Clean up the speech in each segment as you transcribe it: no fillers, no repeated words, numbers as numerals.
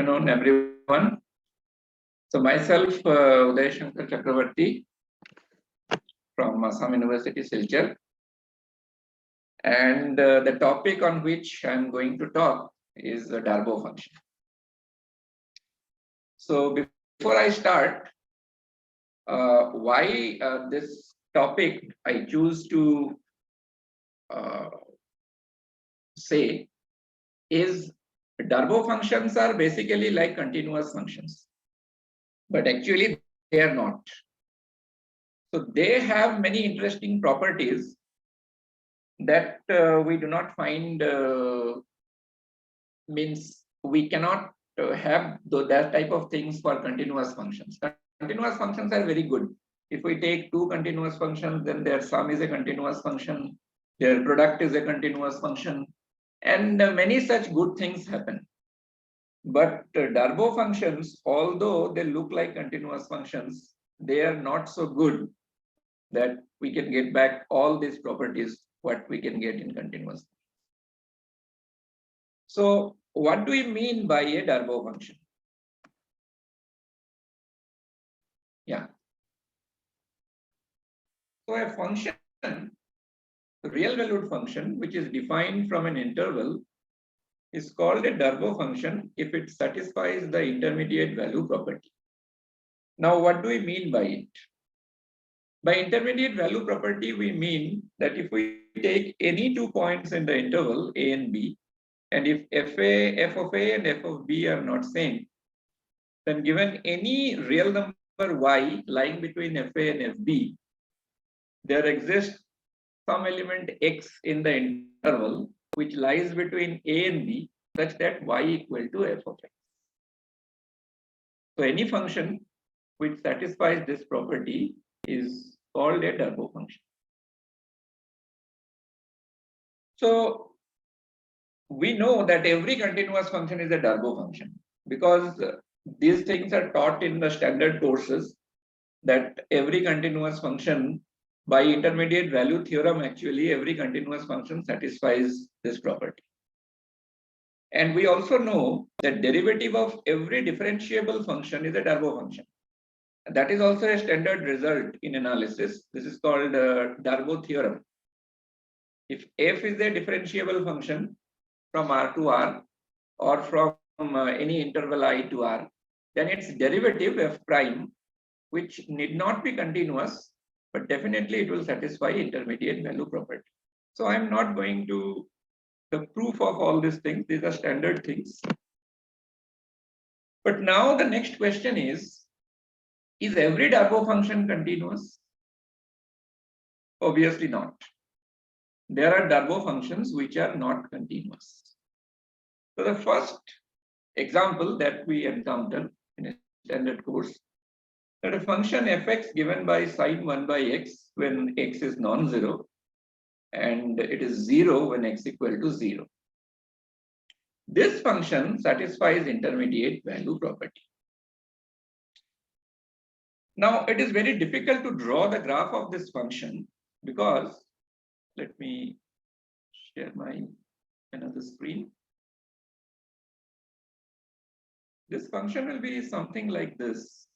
afternoon, everyone. So myself, Uday Shankar Chakraborty from Assam University, Silchar. And the topic on which I'm going to talk is the Darboux function. So before I start, why this topic I choose to say is Darboux functions are basically like continuous functions, but actually they are not. So they have many interesting properties that we do not find, means we cannot have that type of things for continuous functions. Continuous functions are very good. If we take two continuous functions, then their sum is a continuous function, their product is a continuous function, and many such good things happen. But Darboux functions, although they look like continuous functions, they are not so good that we can get back all these properties what we can get in continuous. So what do we mean by a Darboux function? Yeah. So a function, a real valued function, which is defined from an interval, is called a Darboux function if it satisfies the intermediate value property. Now, what do we mean by it? By intermediate value property, we mean that if we take any 2 points in the interval a and b, and if f of a and f of b are not same, then given any real number y lying between fa and fb, there exists some element x in the interval which lies between a and b such that y equal to f of x. So any function which satisfies this property is called a Darboux function. So we know that every continuous function is a Darboux function because these things are taught in the standard courses, that every continuous function, by intermediate value theorem, actually every continuous function satisfies this property. And we also know that derivative of every differentiable function is a Darboux function. And that is also a standard result in analysis. This is called Darboux theorem. If f is a differentiable function from R to R or from any interval I to R, then its derivative f prime, which need not be continuous, but definitely it will satisfy intermediate value property. So I'm not going to the proof of all these things. These are standard things. But now the next question is every Darboux function continuous? Obviously not. There are Darboux functions which are not continuous. So the first example that we encounter in a standard course, that a function fx given by sine 1 by x when x is non-zero and it is 0 when x equal to 0. This function satisfies intermediate value property. Now it is very difficult to draw the graph of this function because, let me share my another screen. This function will be something like this.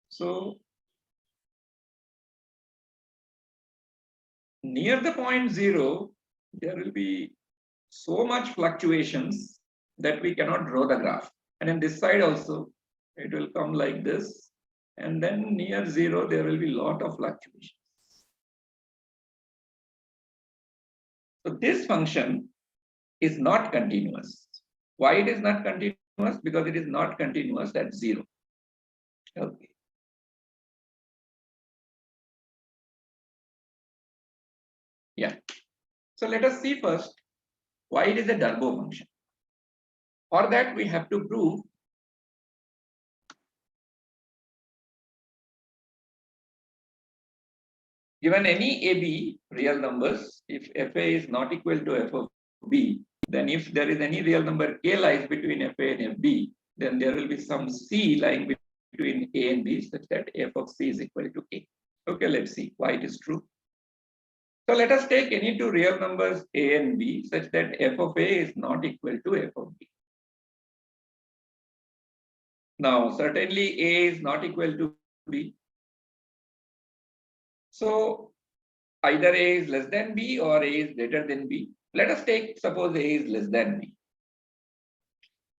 So near the point 0, there will be so much fluctuations that we cannot draw the graph. And in this side also, it will come like this. And then near 0, there will be a lot of fluctuations. So this function is not continuous. Why it is not continuous? Because it is not continuous at 0. Okay. Yeah. So let us see first why it is a Darboux function. For that, we have to prove given any AB real numbers, if FA is not equal to f of B, then if there is any real number K lies between FA and FB, then there will be some C lying between A and B such that f of C is equal to A. Okay, let's see why it is true. So let us take any two real numbers a and b such that f of a is not equal to f of b. Now, certainly a is not equal to b. So either a is less than b or a is greater than b. Let us take, suppose a is less than b.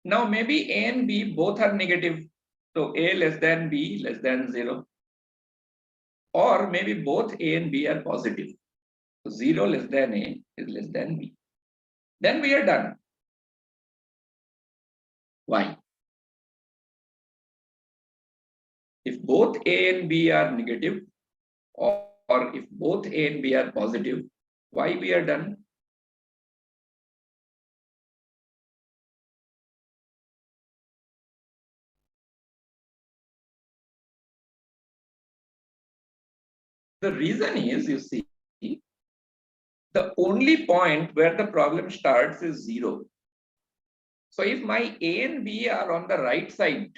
Now maybe a and b both are negative. So a less than b less than 0. Or maybe both a and b are positive. So 0 less than a is less than b. Then we are done. Why? If both a and b are negative, or if both a and b are positive, why we are done? The reason is, you see, the only point where the problem starts is 0. So if my a and b are on the right side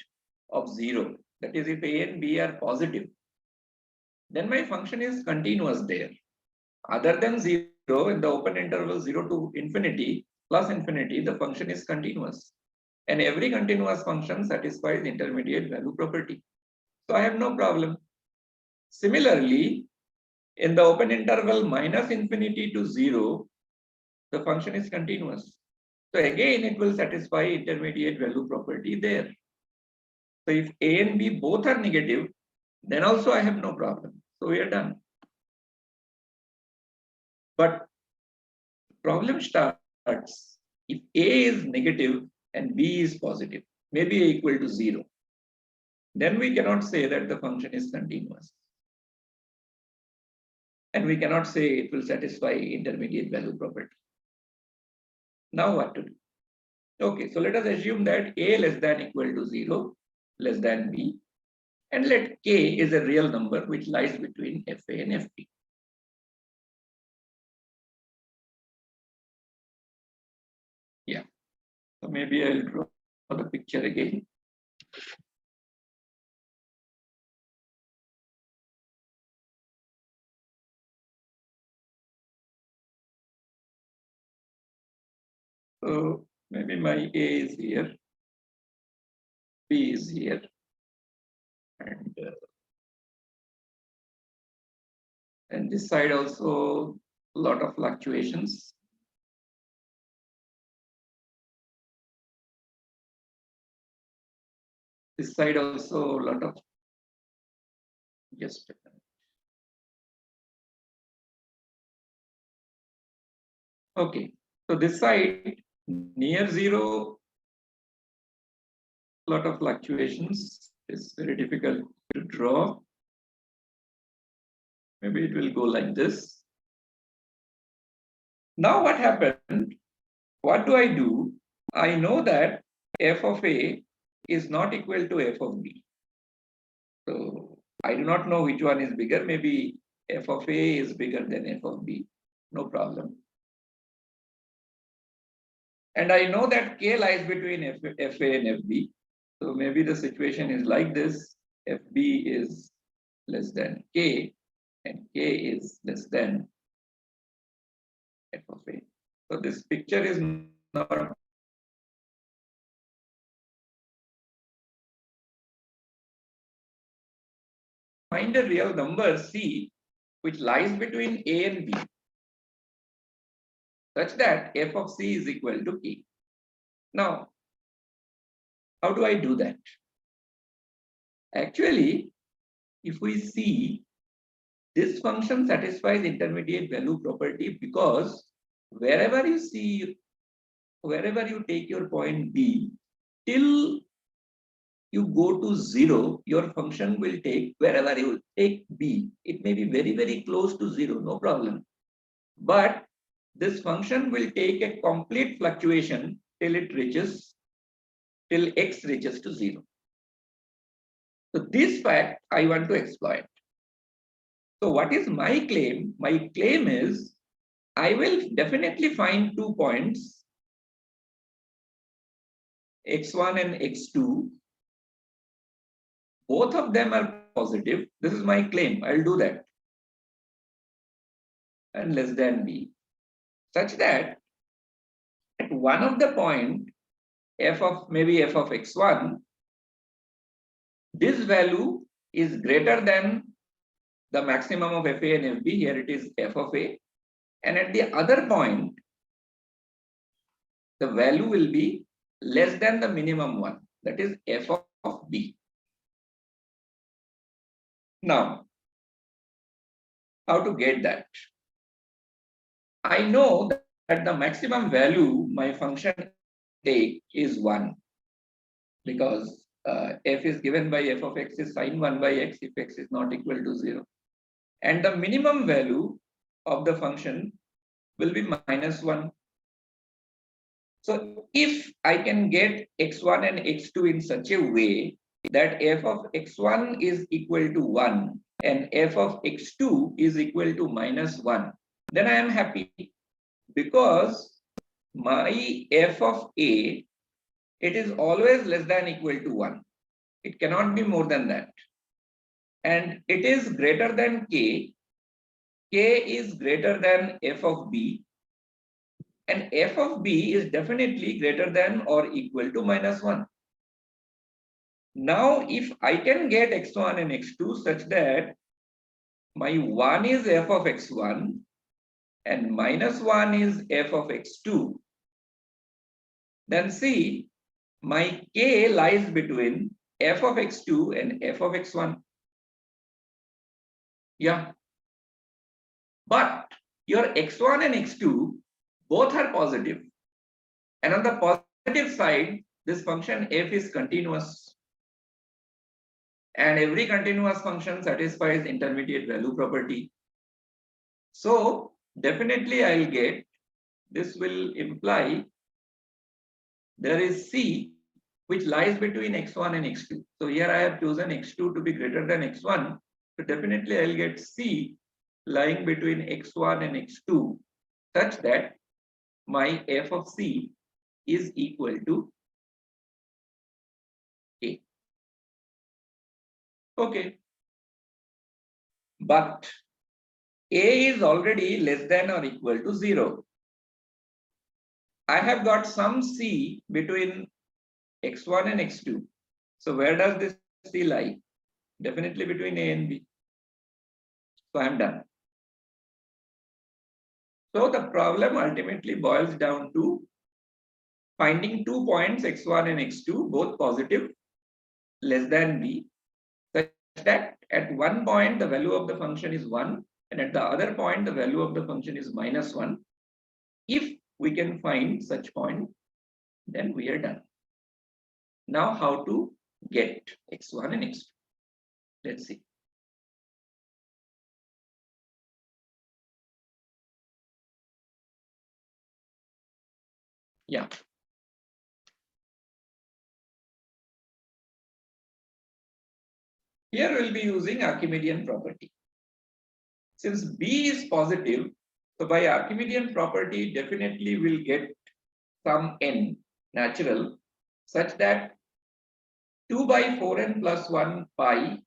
of 0, that is if a and b are positive, then my function is continuous there. Other than 0, in the open interval 0 to infinity plus infinity, the function is continuous. And every continuous function satisfies intermediate value property. So I have no problem. Similarly, in the open interval minus infinity to 0, the function is continuous. So again, it will satisfy intermediate value property there. So if a and b both are negative, then also I have no problem. So we are done. But problem starts if a is negative and b is positive, maybe a equal to 0. Then we cannot say that the function is continuous. And we cannot say it will satisfy intermediate value property. Now what to do? Okay, so let us assume that a less than equal to 0, less than b, and let k is a real number which lies between fa and ft. Yeah, so maybe I'll draw the picture again. So maybe my a is here, b is here, and this side also a lot of fluctuations. This side also a lot of, just a minute. Okay, so this side near 0, a lot of fluctuations. It's very difficult to draw. Maybe it will go like this. Now what happened? What do I do? I know that f of a is not equal to f of b. So I do not know which one is bigger. Maybe f of a is bigger than f of b. No problem. And I know that k lies between fa and fb. So maybe the situation is like this. Fb is less than k and k is less than f of a. So this picture is not find a real number c which lies between a and b such that f of c is equal to k. Now, how do I do that? Actually, if we see, this function satisfies intermediate value property because wherever you see, wherever you take your point b, till you go to 0, your function will take, wherever you take b, it may be very, very close to 0, no problem. But this function will take a complete fluctuation till x reaches to 0. So this fact I want to exploit. So what is my claim? My claim is I will definitely find 2 points, x1 and x2. Both of them are positive. This is my claim. I'll do that. and less than b, such that at one of the point f of x1, this value is greater than the maximum of fa and fb. Here it is f of a, and at the other point the value will be less than the minimum one, that is f of b. Now, how to get that? I know that the maximum value my function take is 1, because f is given by f of x is sine 1 by x if x is not equal to 0. And the minimum value of the function will be -1. So if I can get x1 and x2 in such a way that f of x1 is equal to 1 and f of x2 is equal to -1, then I am happy, because my f of a, it is always less than equal to 1. It cannot be more than that. And it is greater than k. K is greater than f of b. And f of b is definitely greater than or equal to -1. Now, if I can get x1 and x2 such that my 1 is f of x1 and -1 is f of x2, then see, my k lies between f of x2 and f of x1. Yeah. But your x1 and x2 both are positive. And on the positive side, this function f is continuous. And every continuous function satisfies intermediate value property. So definitely I'll get, this will imply there is c which lies between x1 and x2. So here I have chosen x2 to be greater than x1. So definitely I'll get c lying between x1 and x2 such that my f of c is equal to a. Okay. But a is already less than or equal to 0. I have got some c between x1 and x2. So where does this c lie? Definitely between a and b. So I am done. So the problem ultimately boils down to finding 2 points x1 and x2, both positive, less than b, such that at one point the value of the function is 1 and at the other point the value of the function is -1. If we can find such point, then we are done. Now how to get x1 and x2? Let's see. Yeah. Here we'll be using Archimedean property. Since b is positive, so by Archimedean property definitely we'll get some n natural such that 2 by 4n plus 1 pi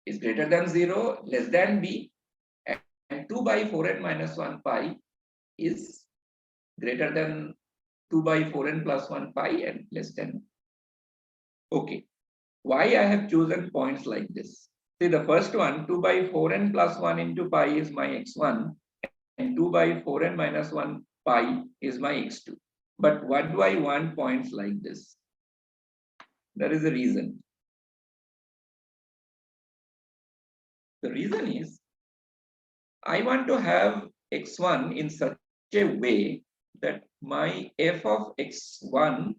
is greater than 0, less than b, and 2 by 4n minus 1 pi is greater than 2 by 4n plus 1 pi and less than. Okay. Why I have chosen points like this? See, the first one, 2 by 4n plus 1 into pi is my x1 and 2 by 4n minus 1 pi is my x2. But what do I want points like this? There is a reason. The reason is I want to have x1 in such a way that my f of x1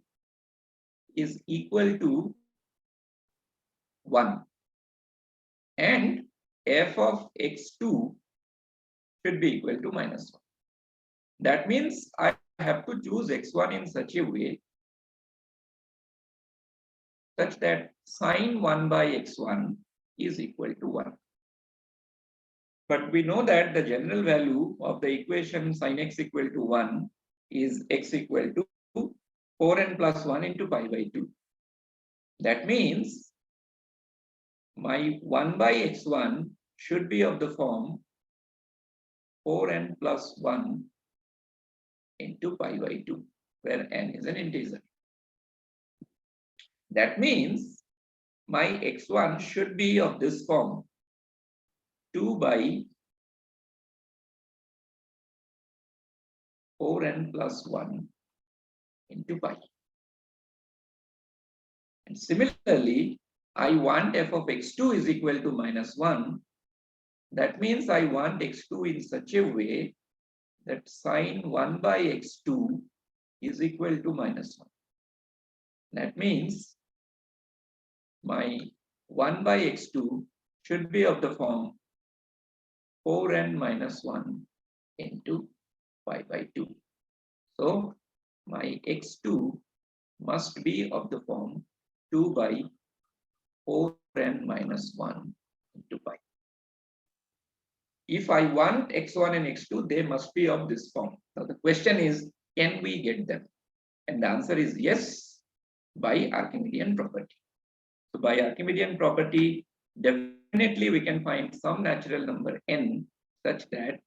is equal to 1 and f of x2 should be equal to -1. That means I have to choose x1 in such a way such that sine 1 by x1 is equal to 1. But we know that the general value of the equation sin x equal to 1 is x equal to 4n plus 1 into pi by 2. That means my 1 by x1 should be of the form 4n plus 1 into pi by 2, where n is an integer. That means my x1 should be of this form: 2 by 4n plus 1 into pi. And similarly, I want f of x2 is equal to minus 1. That means I want x2 in such a way that sine 1 by x2 is equal to minus 1. That means my 1 by x2 should be of the form 4n minus 1 into pi by 2. So my x2 must be of the form 2 by 4n minus 1 into pi. If I want x1 and x2, they must be of this form. Now the question is, can we get them? And the answer is yes, by Archimedean property. So by Archimedean property, definitely we can find some natural number n such that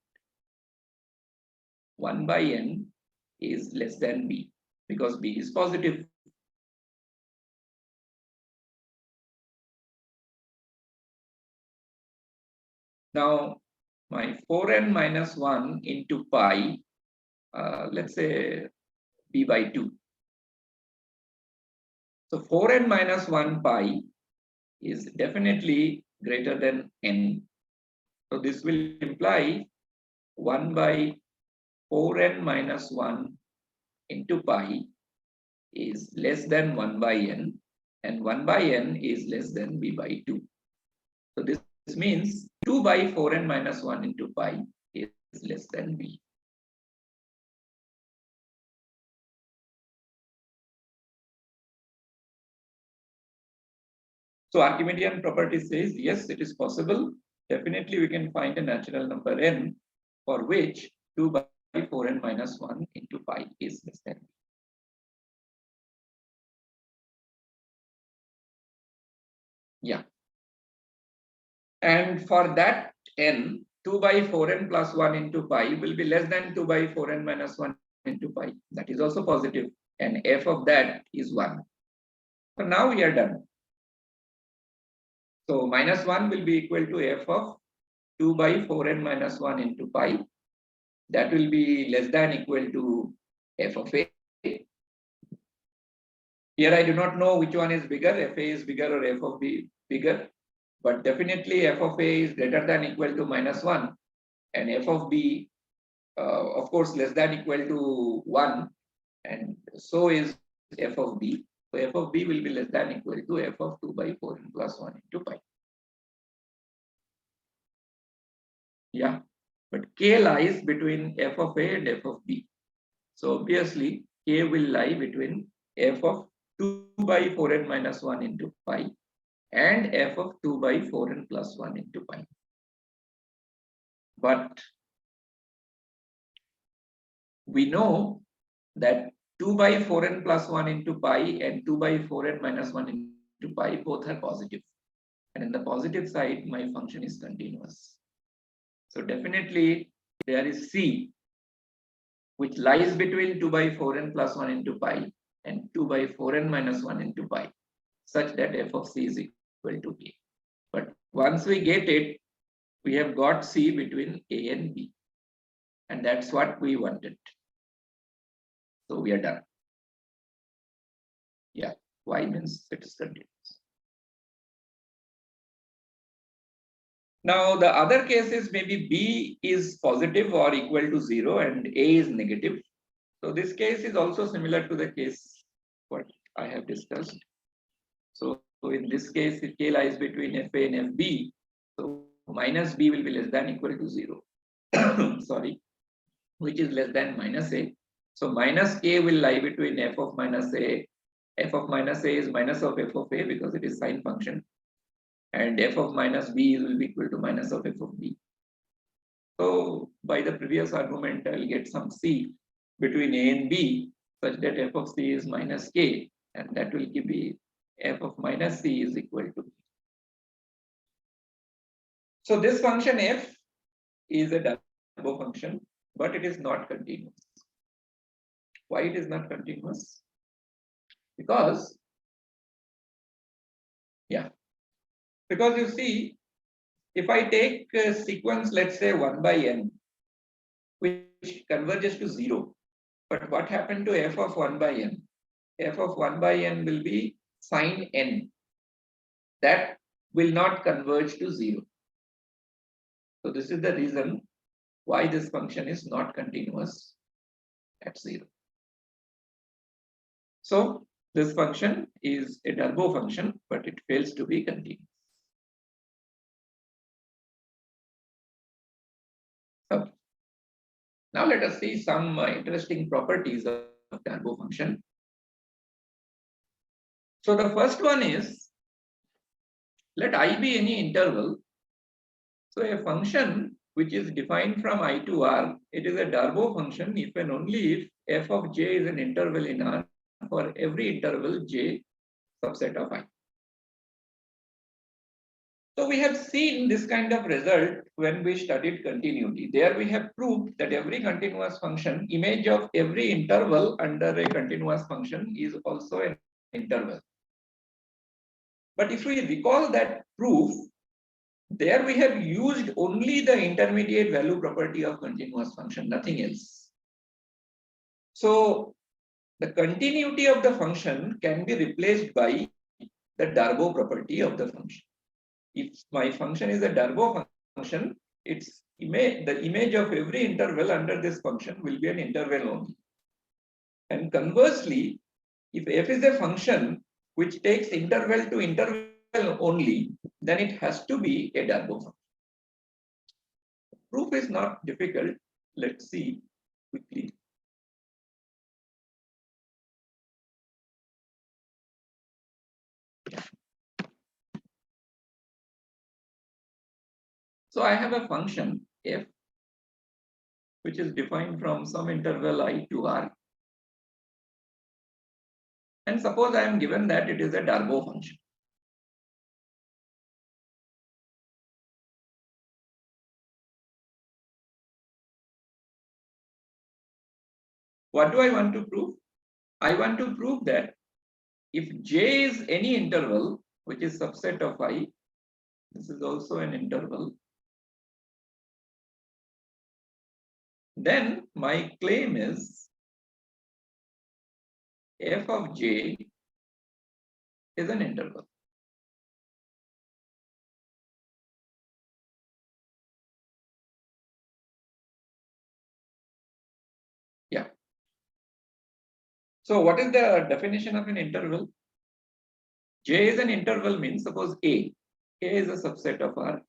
1 by n is less than b, because b is positive. Now, my 4n minus 1 into pi, let's say b by 2. So 4n minus 1 pi is definitely greater than n. So this will imply 1 by 4n minus 1 into pi is less than 1 by n, and 1 by n is less than b by 2. So this means 2 by 4n minus 1 into pi is less than b. So Archimedean property says, yes, it is possible. Definitely we can find a natural number n for which 2 by 4n minus 1 into pi is less than b. Yeah. And for that n, 2 by 4n plus 1 into pi will be less than 2 by 4n minus 1 into pi. That is also positive. And f of that is 1. So now we are done. So minus 1 will be equal to f of 2 by 4n minus 1 into pi. That will be less than equal to f of a. Here I do not know which one is bigger, fa is bigger or f of b bigger. But definitely f of a is greater than equal to minus 1. And f of b, of course, less than equal to 1. And so is f of b. So f of b will be less than equal to f of 2 by 4n plus 1 into pi. Yeah, but k lies between f of a and f of b. So obviously, k will lie between f of 2 by 4n minus 1 into pi and f of 2 by 4n plus 1 into pi. But we know that 2 by 4n plus 1 into pi and 2 by 4n minus 1 into pi both are positive. And in the positive side, my function is continuous. So definitely there is c, which lies between 2 by 4n plus 1 into pi and 2 by 4n minus 1 into pi, such that f of c is equal to a. But once we get it, we have got c between a and b. And that's what we wanted. So we are done. Yeah, y means it is continuous. Now the other case is maybe b is positive or equal to 0 and a is negative. So this case is also similar to the case what I have discussed. So in this case, if k lies between fa and fb, so minus b will be less than equal to 0. Sorry, which is less than minus a. So minus k will lie between f of minus a. F of minus a is minus of f of a because it is sine function. And f of minus b will be equal to minus of f of b. So by the previous argument, I will get some c between a and b such that f of c is minus k, and that will give me f of minus c is equal to b. So this function f is a Darboux function, but it is not continuous. Why it is not continuous? Because, because you see, if I take a sequence, let's say 1 by n, which converges to 0, but what happened to f of 1 by n? F of 1 by n will be sine n. That will not converge to 0. So this is the reason why this function is not continuous at 0. So this function is a Darboux function, but it fails to be continuous. Okay. Now let us see some interesting properties of Darboux function. So the first one is, let I be any interval. So a function which is defined from I to R, it is a Darboux function if and only if f of j is an interval in R for every interval j subset of I. So we have seen this kind of result when we studied continuity. There we have proved that every continuous function, image of every interval under a continuous function is also an interval. But if we recall that proof, there we have used only the intermediate value property of continuous function, nothing else. So the continuity of the function can be replaced by the Darboux property of the function. If my function is a Darboux function, the image of every interval under this function will be an interval only. And conversely, if f is a function which takes interval to interval only, then it has to be a Darboux function. Proof is not difficult. Let's see quickly. So I have a function f which is defined from some interval I to R. And suppose I am given that it is a Darboux function. What do I want to prove? I want to prove that if j is any interval which is subset of I, this is also an interval, then my claim is f of j is an interval. Yeah. So what is the definition of an interval? J is an interval means suppose A is a subset of R.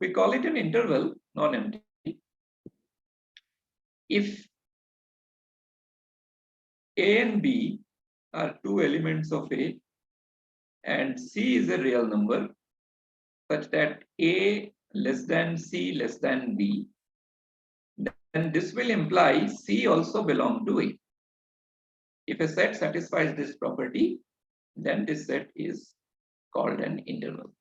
We call it an interval, non-empty. If A and B are two elements of A and C is a real number such that A less than C less than B, then this will imply C also belong to A. If a set satisfies this property, then this set is called an interval.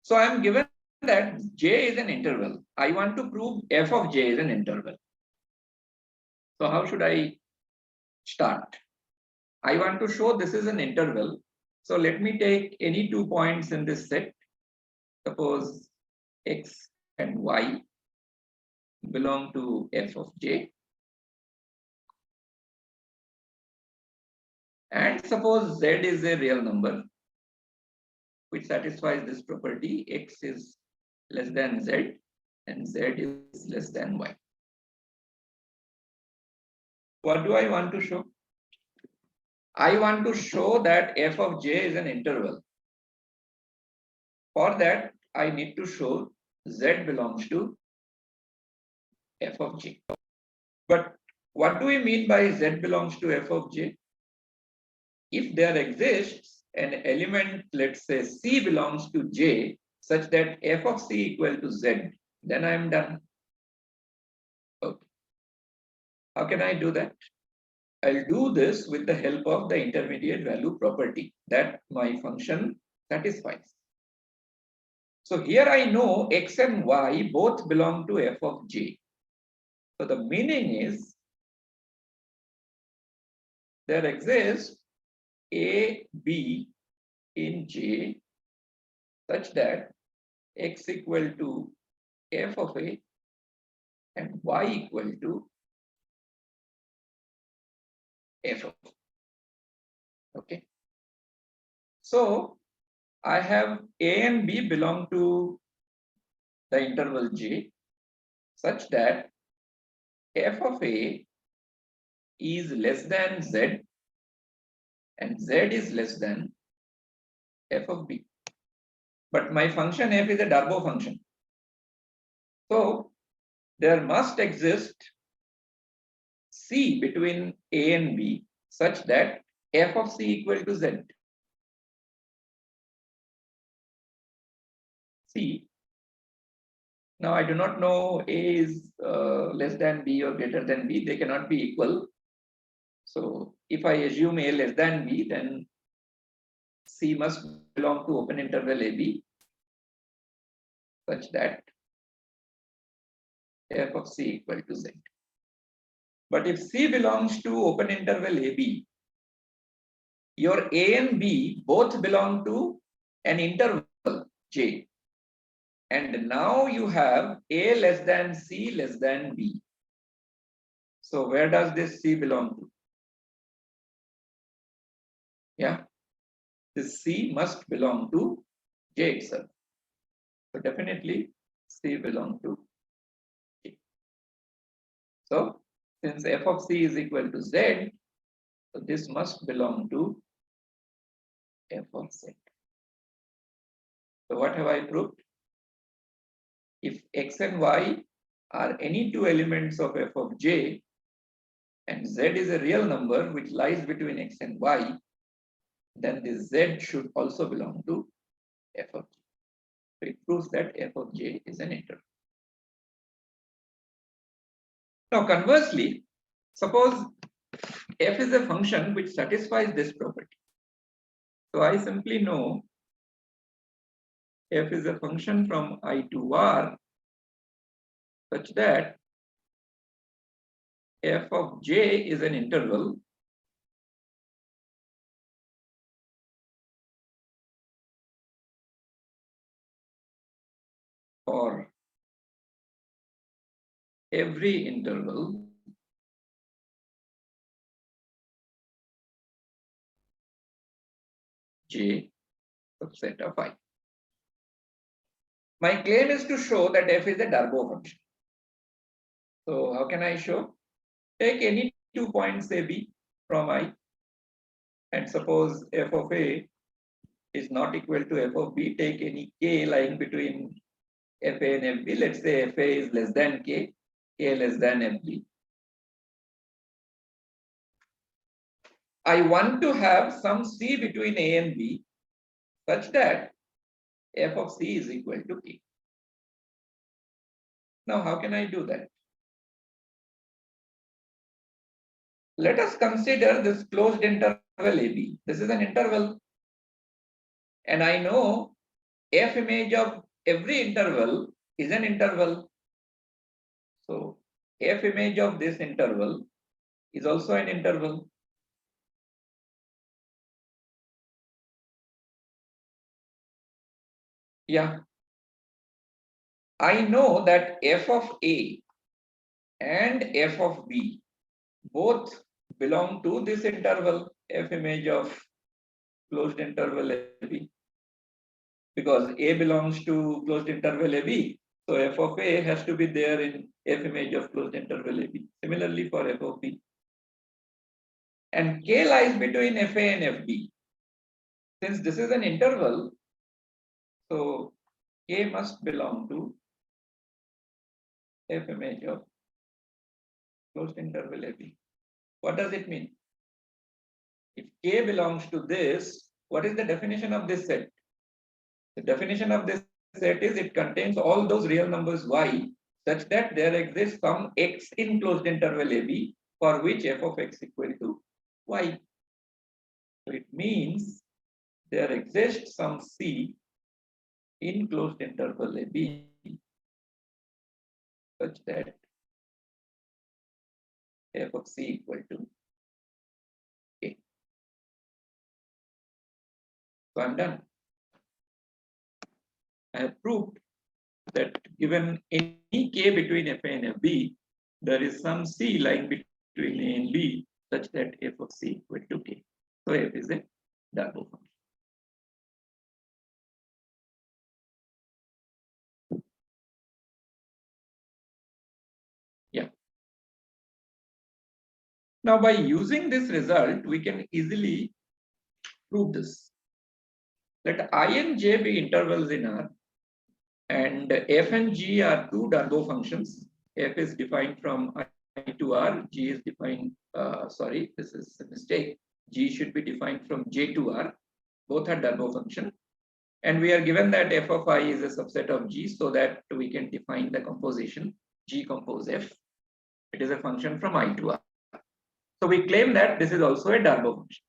So I am given that J is an interval. I want to prove f of J is an interval. So how should I start? I want to show this is an interval. So let me take any 2 points in this set. Suppose x and y belong to f of J. And suppose z is a real number which satisfies this property, x is less than z and z is less than y. What do I want to show? I want to show that f of j is an interval. For that, I need to show z belongs to f of j. But what do we mean by z belongs to f of j? If there exists an element, let's say c belongs to j, such that f of c equal to z, then I am done. Okay. How can I do that? I'll do this with the help of the intermediate value property that my function satisfies. So here I know x and y both belong to f of j. So the meaning is there exists a, b in j such that x equal to f of a and y equal to f of a. Okay. So I have a and b belong to the interval j such that f of a is less than z and z is less than f of b. But my function f is a Darboux function. So there must exist c between a and b such that f of c equal to z. C. Now I do not know a is less than b or greater than b. They cannot be equal. So if I assume a less than b, then c must belong to open interval ab such that f of c equal to z. But if c belongs to open interval ab, your a and b both belong to an interval j. And now you have a less than c less than b. So where does this c belong to? Yeah, this c must belong to j itself. So definitely c belong to j. So since f of c is equal to z, so this must belong to f of z. So what have I proved? If x and y are any two elements of f of j and z is a real number which lies between x and y, then this z should also belong to f of j. So it proves that f of j is an interval. Now conversely, suppose f is a function which satisfies this property. So I simply know f is a function from I to r such that f of j is an interval for every interval j subset of I. My claim is to show that f is a Darboux function. So how can I show? Take any 2 points a b from I and suppose f of a is not equal to f of b. Take any k lying between fa and fb. Let's say fa is less than k less than fb. I want to have some c between a and b such that f of c is equal to k. Now how can I do that? Let us consider this closed interval AB. This is an interval. And I know f image of every interval is an interval. So f image of this interval is also an interval. Yeah. I know that f of A and f of B both belong to this interval, f image of closed interval AB. Because A belongs to closed interval AB, so f of A has to be there in f image of closed interval AB. Similarly for f of B. And K lies between FA and FB. Since this is an interval, so K must belong to f image of closed interval AB. What does it mean? If K belongs to this, what is the definition of this set? The definition of this set is it contains all those real numbers y such that there exists some x in closed interval AB for which f of x equal to y. So it means there exists some c in closed interval a b such that f of c equal to a. So I'm done. I have proved that given any k between f and fb, there is some c lying between a and b such that f of c equal to k. So f is a Darboux function. Yeah. Now by using this result, we can easily prove this. Let I and j be intervals in R, and f and g are two Darboux functions. F is defined from I to R, g is defined, sorry, this is a mistake. G should be defined from j to R. Both are Darboux function. And we are given that f of I is a subset of g, so that we can define the composition g compose f. It is a function from I to R. So we claim that this is also a Darboux function.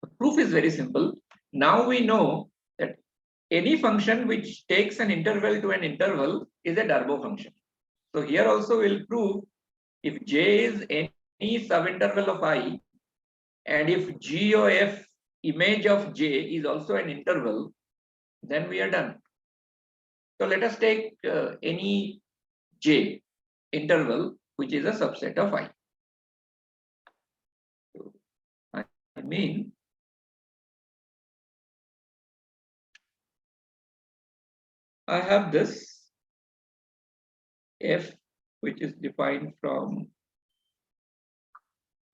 The proof is very simple. Now we know that any function which takes an interval to an interval is a Darboux function. So here also we'll prove if j is any subinterval of I, and if g of f image of j is also an interval, then we are done. So let us take any j interval which is a subset of I. So, I mean I have this f which is defined from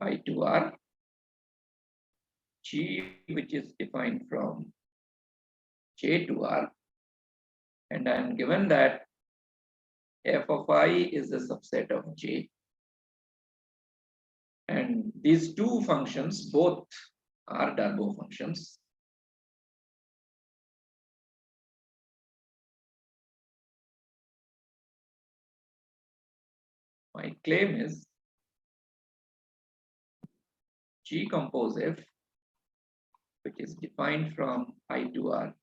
I to R, g which is defined from j to R, and I am given that f of I is a subset of j. And these two functions both are Darboux functions. My claim is G compose F, which is defined from I to R,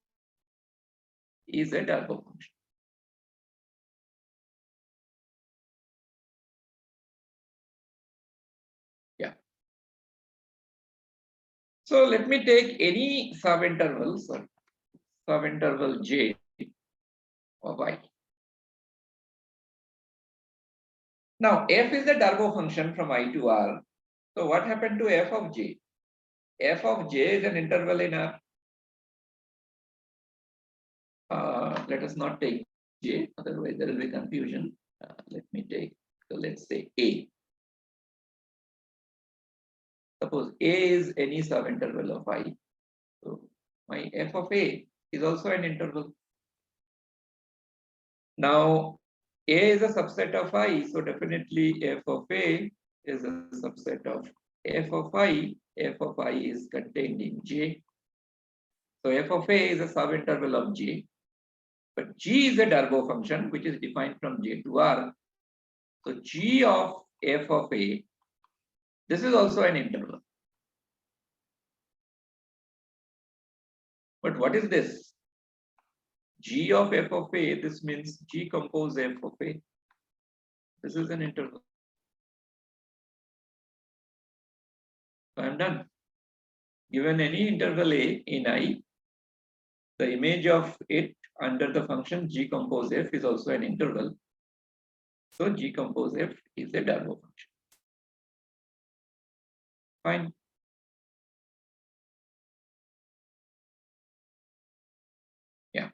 is a Darboux function. Yeah. So let me take any subinterval, sorry, subinterval J of I. Now F is a Darboux function from I to R. So what happened to F of J? F of J is an interval in R. Let us not take J, otherwise there will be confusion. Let me take, so let's say A. Suppose A is any subinterval of I. So my f of A is also an interval. Now A is a subset of I, so definitely f of A is a subset of f of I. F of I is contained in J. So f of A is a subinterval of J. But G is a Darboux function which is defined from J to R. So G of f of A, this is also an interval. But what is this? G of f of A, this means G compose f of A. This is an interval. So I am done. Given any interval A in I, the image of it under the function G compose F is also an interval. So G compose F is a Darboux function. Fine. Yeah.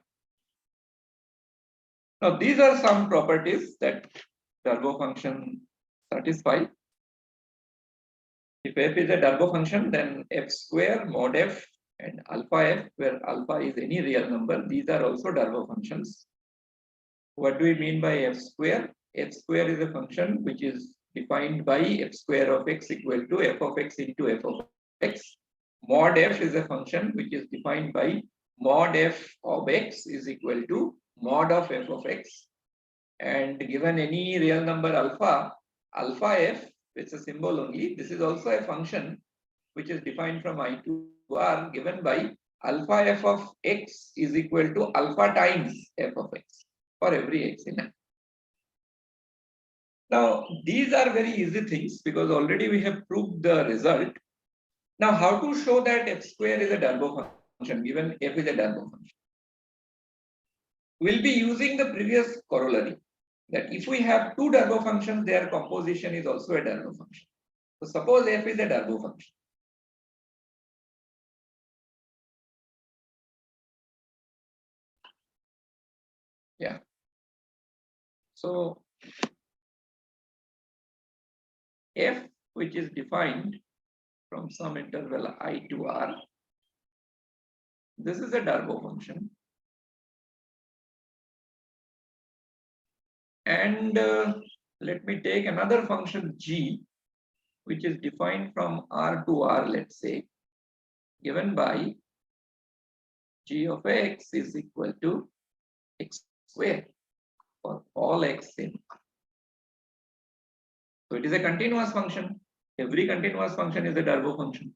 Now these are some properties that Darboux function satisfy. If F is a Darboux function, then F square mod F and alpha F, where alpha is any real number, these are also Darboux functions. What do we mean by F square? F square is a function which is defined by f square of x equal to f of x into f of x. Mod f is a function which is defined by mod f of x is equal to mod of f of x. And given any real number alpha, alpha f It's a symbol only. This is also a function which is defined from I to R given by alpha f of x is equal to alpha times f of x for every x in M. Now, these are very easy things because already we have proved the result. Now, how to show that f square is a Darboux function given f is a Darboux function? We'll be using the previous corollary that if we have two Darboux functions, their composition is also a Darboux function. So suppose f is a Darboux function. Yeah. So f, which is defined from some interval I to R, this is a Darboux function. And let me take another function g, which is defined from R to R, let's say, given by g of x is equal to x square for all x in R. So it is a continuous function. Every continuous function is a Darboux function.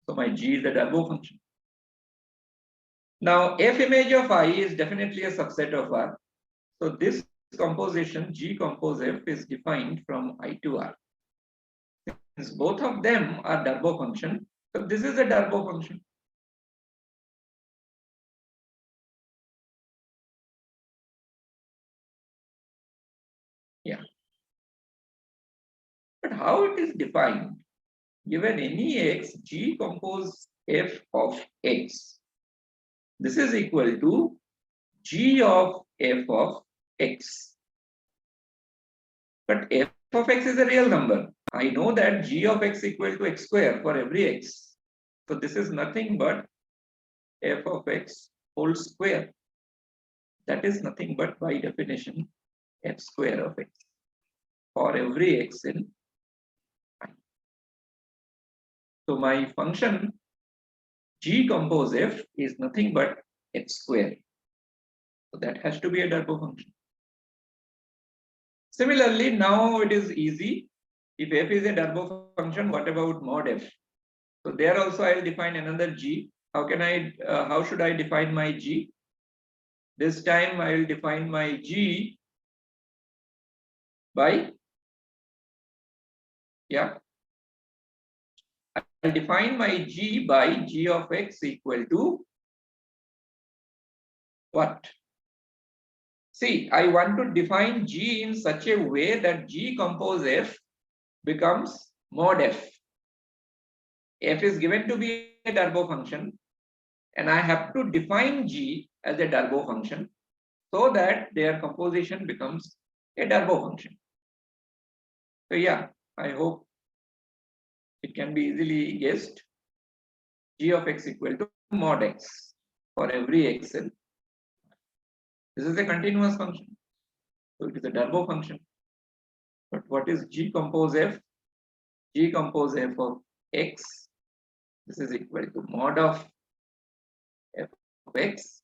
So my g is a Darboux function. Now f image of I is definitely a subset of R. So this composition G compose F is defined from I to R. Since both of them are Darboux function, so this is a Darboux function. Yeah. But how it is defined? Given any x, G compose F of x. This is equal to G of F of x. But F of x is a real number. I know that G of x equal to x square for every x. So this is nothing but F of x whole square. That is nothing but by definition f square of x for every x in I. So my function G compose f is nothing but x square. So that has to be a Darboux function. Similarly, now it is easy. If f is a Darboux function, what about mod f? So there also I will define another G. How should I define my G? This time I will define my G by, yeah, I'll define my G by G of x equal to what? See, I want to define G in such a way that G compose F becomes mod F. F is given to be a Darboux function, and I have to define G as a Darboux function so that their composition becomes a Darboux function. So yeah, I hope it can be easily guessed. G of x equal to mod x for every x in. This is a continuous function. So it is a Darboux function. But what is G compose F? G compose F of x. This is equal to mod of f of x.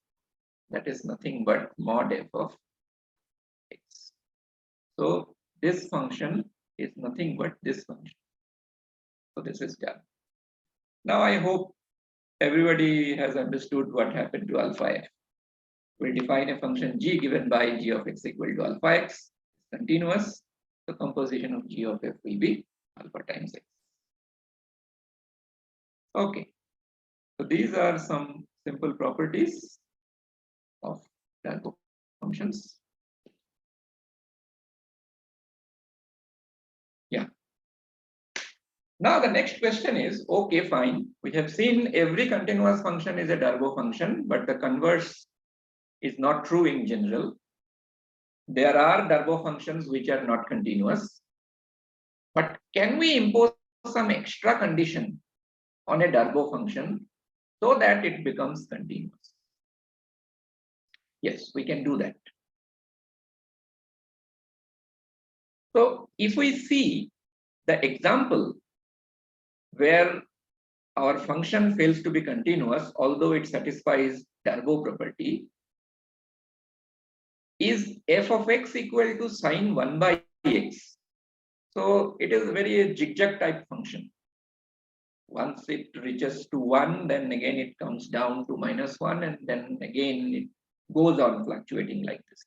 That is nothing but mod f of x. So this function is nothing but this function. So this is done. Now I hope everybody has understood what happened to alpha f. We'll define a function g given by g of x equal to alpha x. Continuous. The composition of g of f will be alpha times x. Okay. So these are some simple properties of Darboux functions. Yeah. Now the next question is, okay, fine. We have seen every continuous function is a Darboux function, but the converse is not true in general. There are Darboux functions which are not continuous. But can we impose some extra condition on a Darboux function so that it becomes continuous? Yes, we can do that. So if we see the example where our function fails to be continuous, although it satisfies Darboux property, is f of x equal to sine 1 by x. So it is a very zigzag type function. Once it reaches to 1, then again it comes down to -1, and then again it goes on fluctuating like this.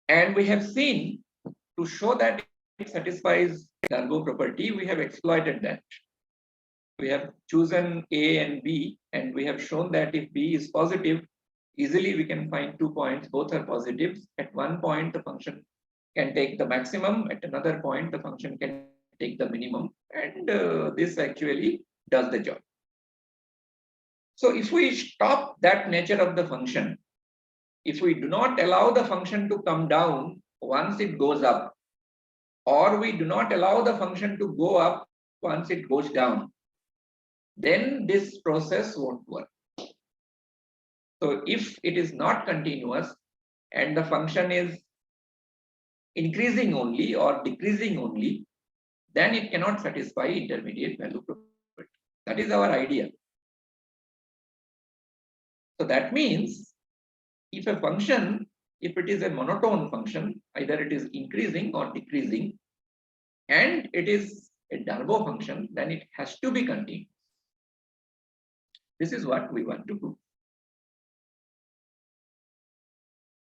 And we have seen, to show that it satisfies Darboux property, we have exploited that. We have chosen A and B, and we have shown that if B is positive, easily we can find 2 points, both are positives. At one point, the function can take the maximum, at another point, the function can take the minimum, and this actually does the job. So if we stop that nature of the function, if we do not allow the function to come down once it goes up, or we do not allow the function to go up once it goes down, then this process won't work. So if it is not continuous and the function is increasing only or decreasing only, then it cannot satisfy intermediate value property. That is our idea. So that means if a function, if it is a monotone function, either it is increasing or decreasing, and it is a Darboux function, then it has to be continuous. This is what we want to do.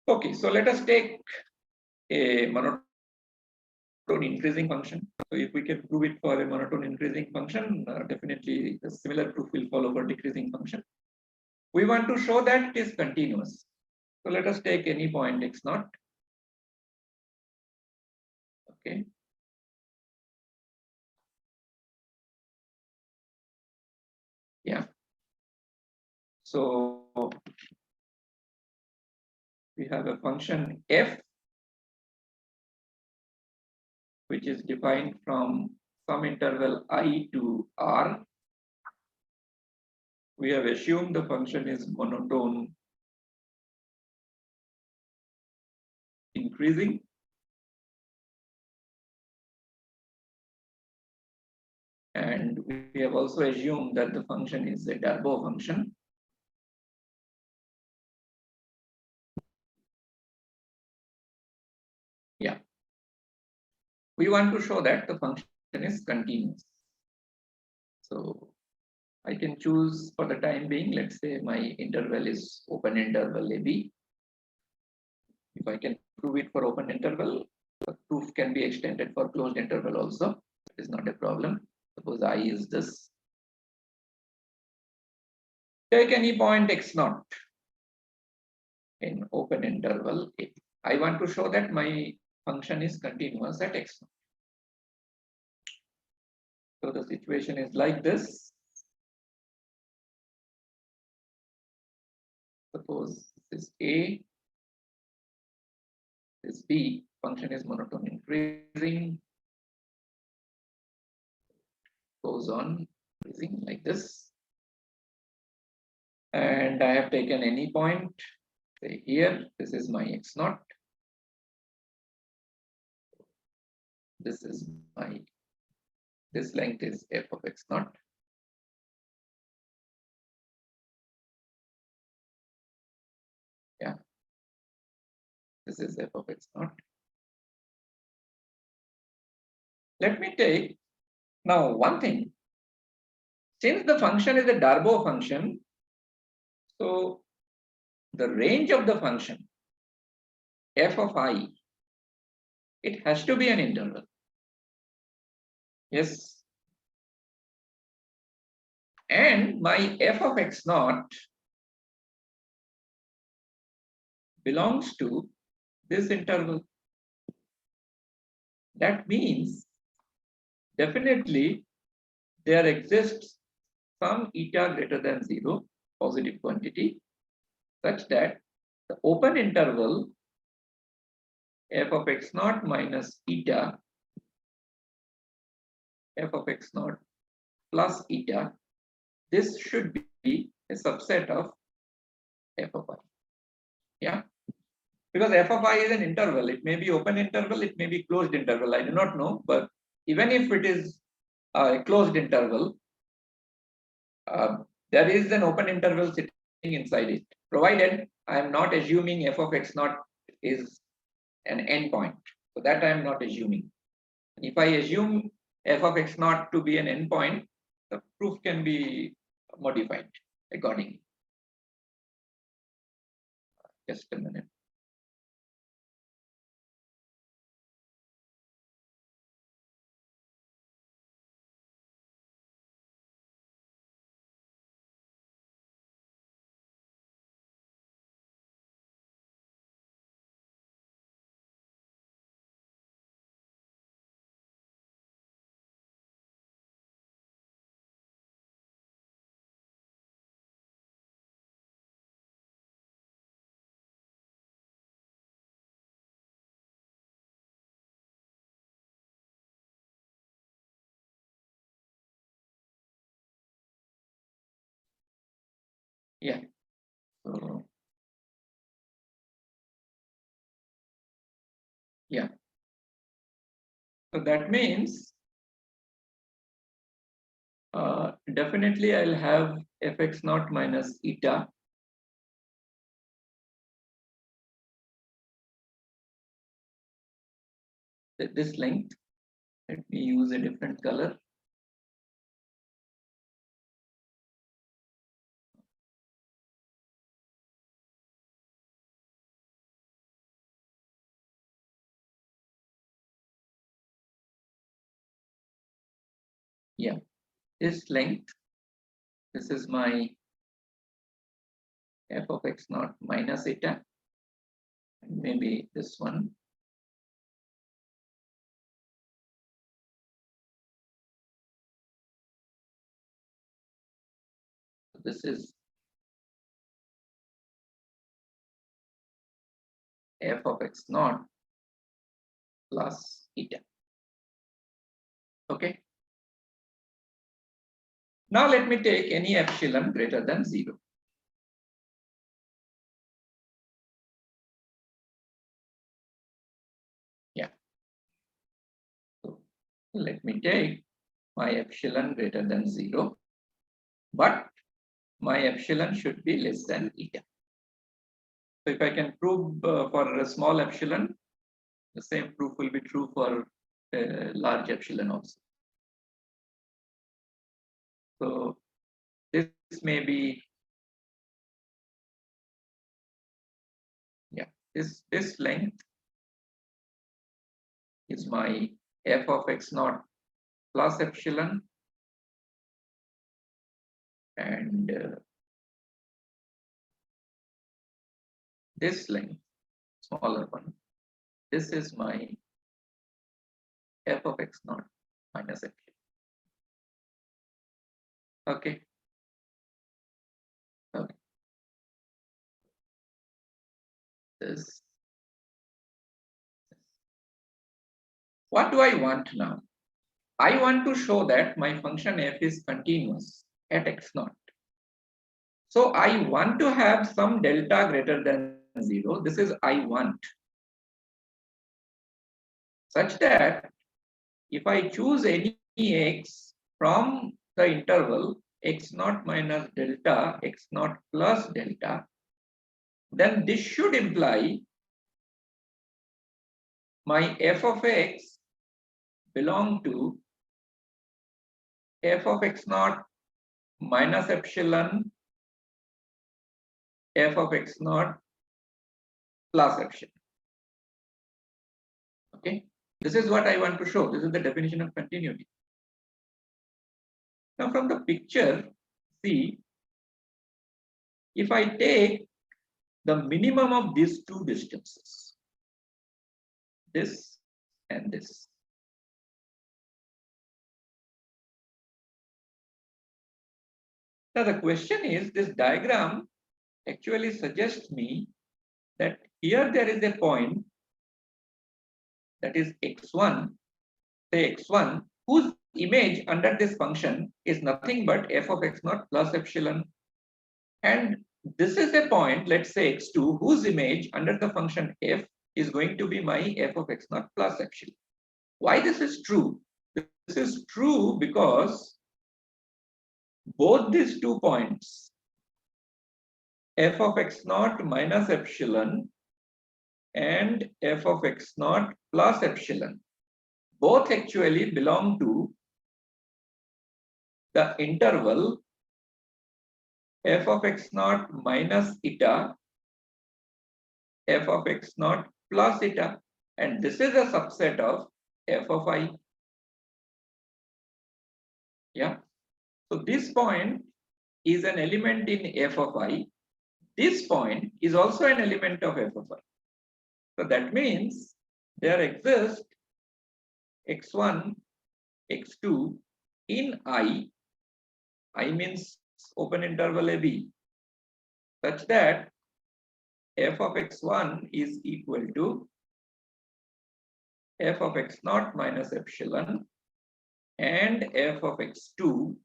Okay, so let us take a monotone increasing function. So if we can prove it for a monotone increasing function, definitely the similar proof will follow for decreasing function. We want to show that it is continuous. So let us take any point x0. Okay. Yeah. So we have a function f, which is defined from some interval I to R. We have assumed the function is monotone increasing. And we have also assumed that the function is a Darboux function. Yeah. We want to show that the function is continuous. So I can choose for the time being, let's say my interval is open interval AB. If I can prove it for open interval, the proof can be extended for closed interval also. It is not a problem. Suppose I is this. Take any point x0 in open interval A. I want to show that my function is continuous at x0. So the situation is like this. Suppose this is A, this B, function is monotone increasing, goes on increasing like this. And I have taken any point, say here, this is my x0. This is my, this length is f of x0. Yeah. This is f of x0. Let me take now one thing. Since the function is a Darboux function, so the range of the function f of I, it has to be an interval. Yes. And my f of x0 belongs to this interval. That means definitely there exists some eta greater than 0 positive quantity such that the open interval f of x0 minus eta f of x0 plus eta, this should be a subset of f of I. Yeah, because f of I is an interval. It may be open interval, it may be closed interval. I do not know, but even if it is a closed interval, there is an open interval sitting inside it, provided I am not assuming f of x0 is an endpoint. So that I am not assuming. If I assume f of x naught to be an endpoint, the proof can be modified accordingly. Just a minute. Yeah. So yeah. So that means definitely I'll have fx naught minus eta. This length. Let me use a different color. Yeah, this length. This is my f of x naught minus eta. And maybe this one. This is f of x naught plus eta. Okay. Now let me take any epsilon greater than 0. Yeah. So let me take my epsilon greater than 0, but my epsilon should be less than eta. So if I can prove for a small epsilon, the same proof will be true for large epsilon also. So this may be, yeah, this length is my f of x naught plus epsilon, and this length, smaller one, this is my f of x naught minus epsilon. Okay. Okay. This. What do I want now? I want to show that my function f is continuous at x naught. So I want to have some delta greater than 0. This is I want. Such that if I choose any x from the interval x naught minus delta, x naught plus delta, then this should imply my f of x belong to f of x naught minus epsilon, f of x naught plus epsilon. Okay, this is what I want to show. This is the definition of continuity. Now from the picture, see, if I take the minimum of these two distances, this and this, now the question is, this diagram actually suggests me that here there is a point that is x1, say x1, whose image under this function is nothing but f of x naught plus epsilon. And this is a point, let's say x2, whose image under the function f is going to be my f of x naught plus epsilon. Why this is true? This is true because both these 2 points, f of x naught minus epsilon and f of x naught plus epsilon, both actually belong to the interval f of x naught minus eta, f of x naught plus eta, and this is a subset of f of I. Yeah. So this point is an element in f of I. This point is also an element of f of I. So that means there exists x1, x2 in I means open interval AB, such that f of x1 is equal to f of x naught minus epsilon, and f of x2,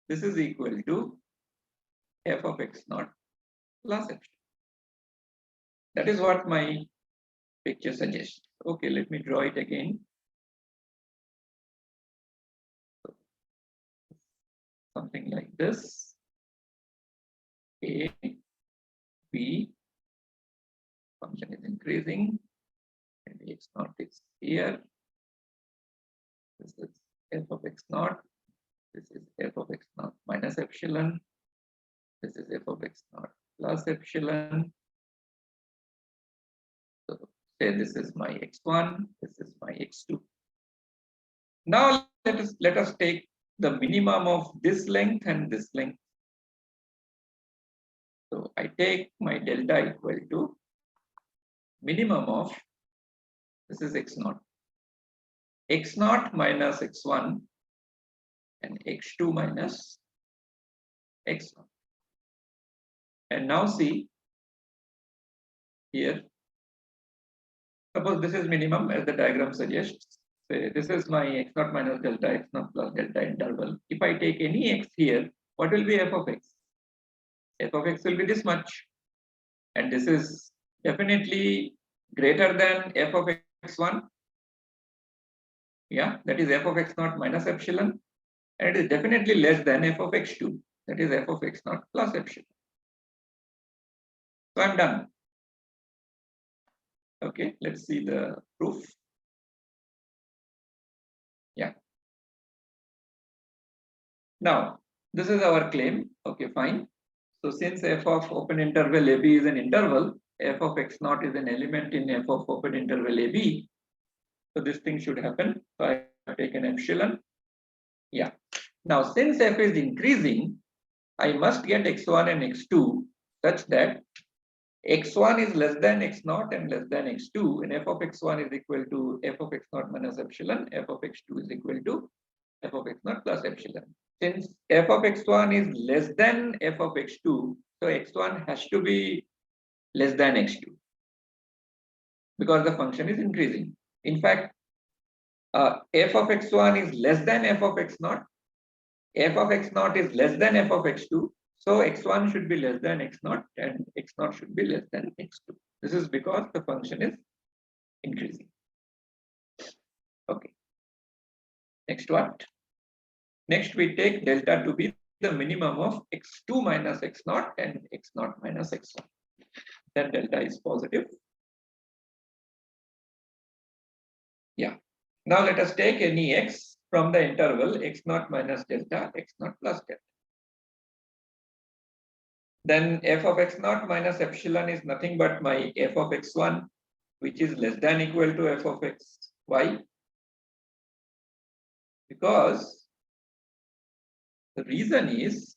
this is equal to f of x naught plus epsilon. That is what my picture suggests. Okay, let me draw it again. Something like this. A, B, function is increasing, and x naught is here. This is f of x naught. This is f of x naught minus epsilon. This is f of x naught plus epsilon. So say this is my x1, this is my x2. Now let us take the minimum of this length and this length. So I take my delta equal to minimum of, this is x naught minus x1 and x2 minus x0. And now see here, suppose this is minimum as the diagram suggests. Say this is my x0 minus delta, x0 plus delta interval. If I take any x here, what will be f of x? F of x will be this much, and this is definitely greater than f of x1. Yeah, that is f of x0 minus epsilon, and it is definitely less than f of x2, that is f of x0 plus epsilon. So I'm done. Okay, let's see the proof. Yeah. Now, this is our claim. Okay, fine. So since f of open interval AB is an interval, f of x naught is an element in f of open interval AB. So this thing should happen. So I have taken epsilon. Yeah. Now, since f is increasing, I must get x1 and x2 such that x1 is less than x0 and less than x2, and f of x1 is equal to f of x0 minus epsilon, f of x2 is equal to f of x0 plus epsilon. Since f of x1 is less than f of x2, so x1 has to be less than x2 because the function is increasing. In fact, f of x1 is less than f of x0, f of x0 is less than f of x2, so x1 should be less than x0 and x0 should be less than x2. This is because the function is increasing. Okay. Next what? Next we take delta to be the minimum of x2 minus x0 and x0 minus x1. Then delta is positive. Yeah. Now let us take any x from the interval x0 minus delta, x0 plus delta. Then f of x0 minus epsilon is nothing but my f of x1, which is less than equal to f of x. Why? Because the reason is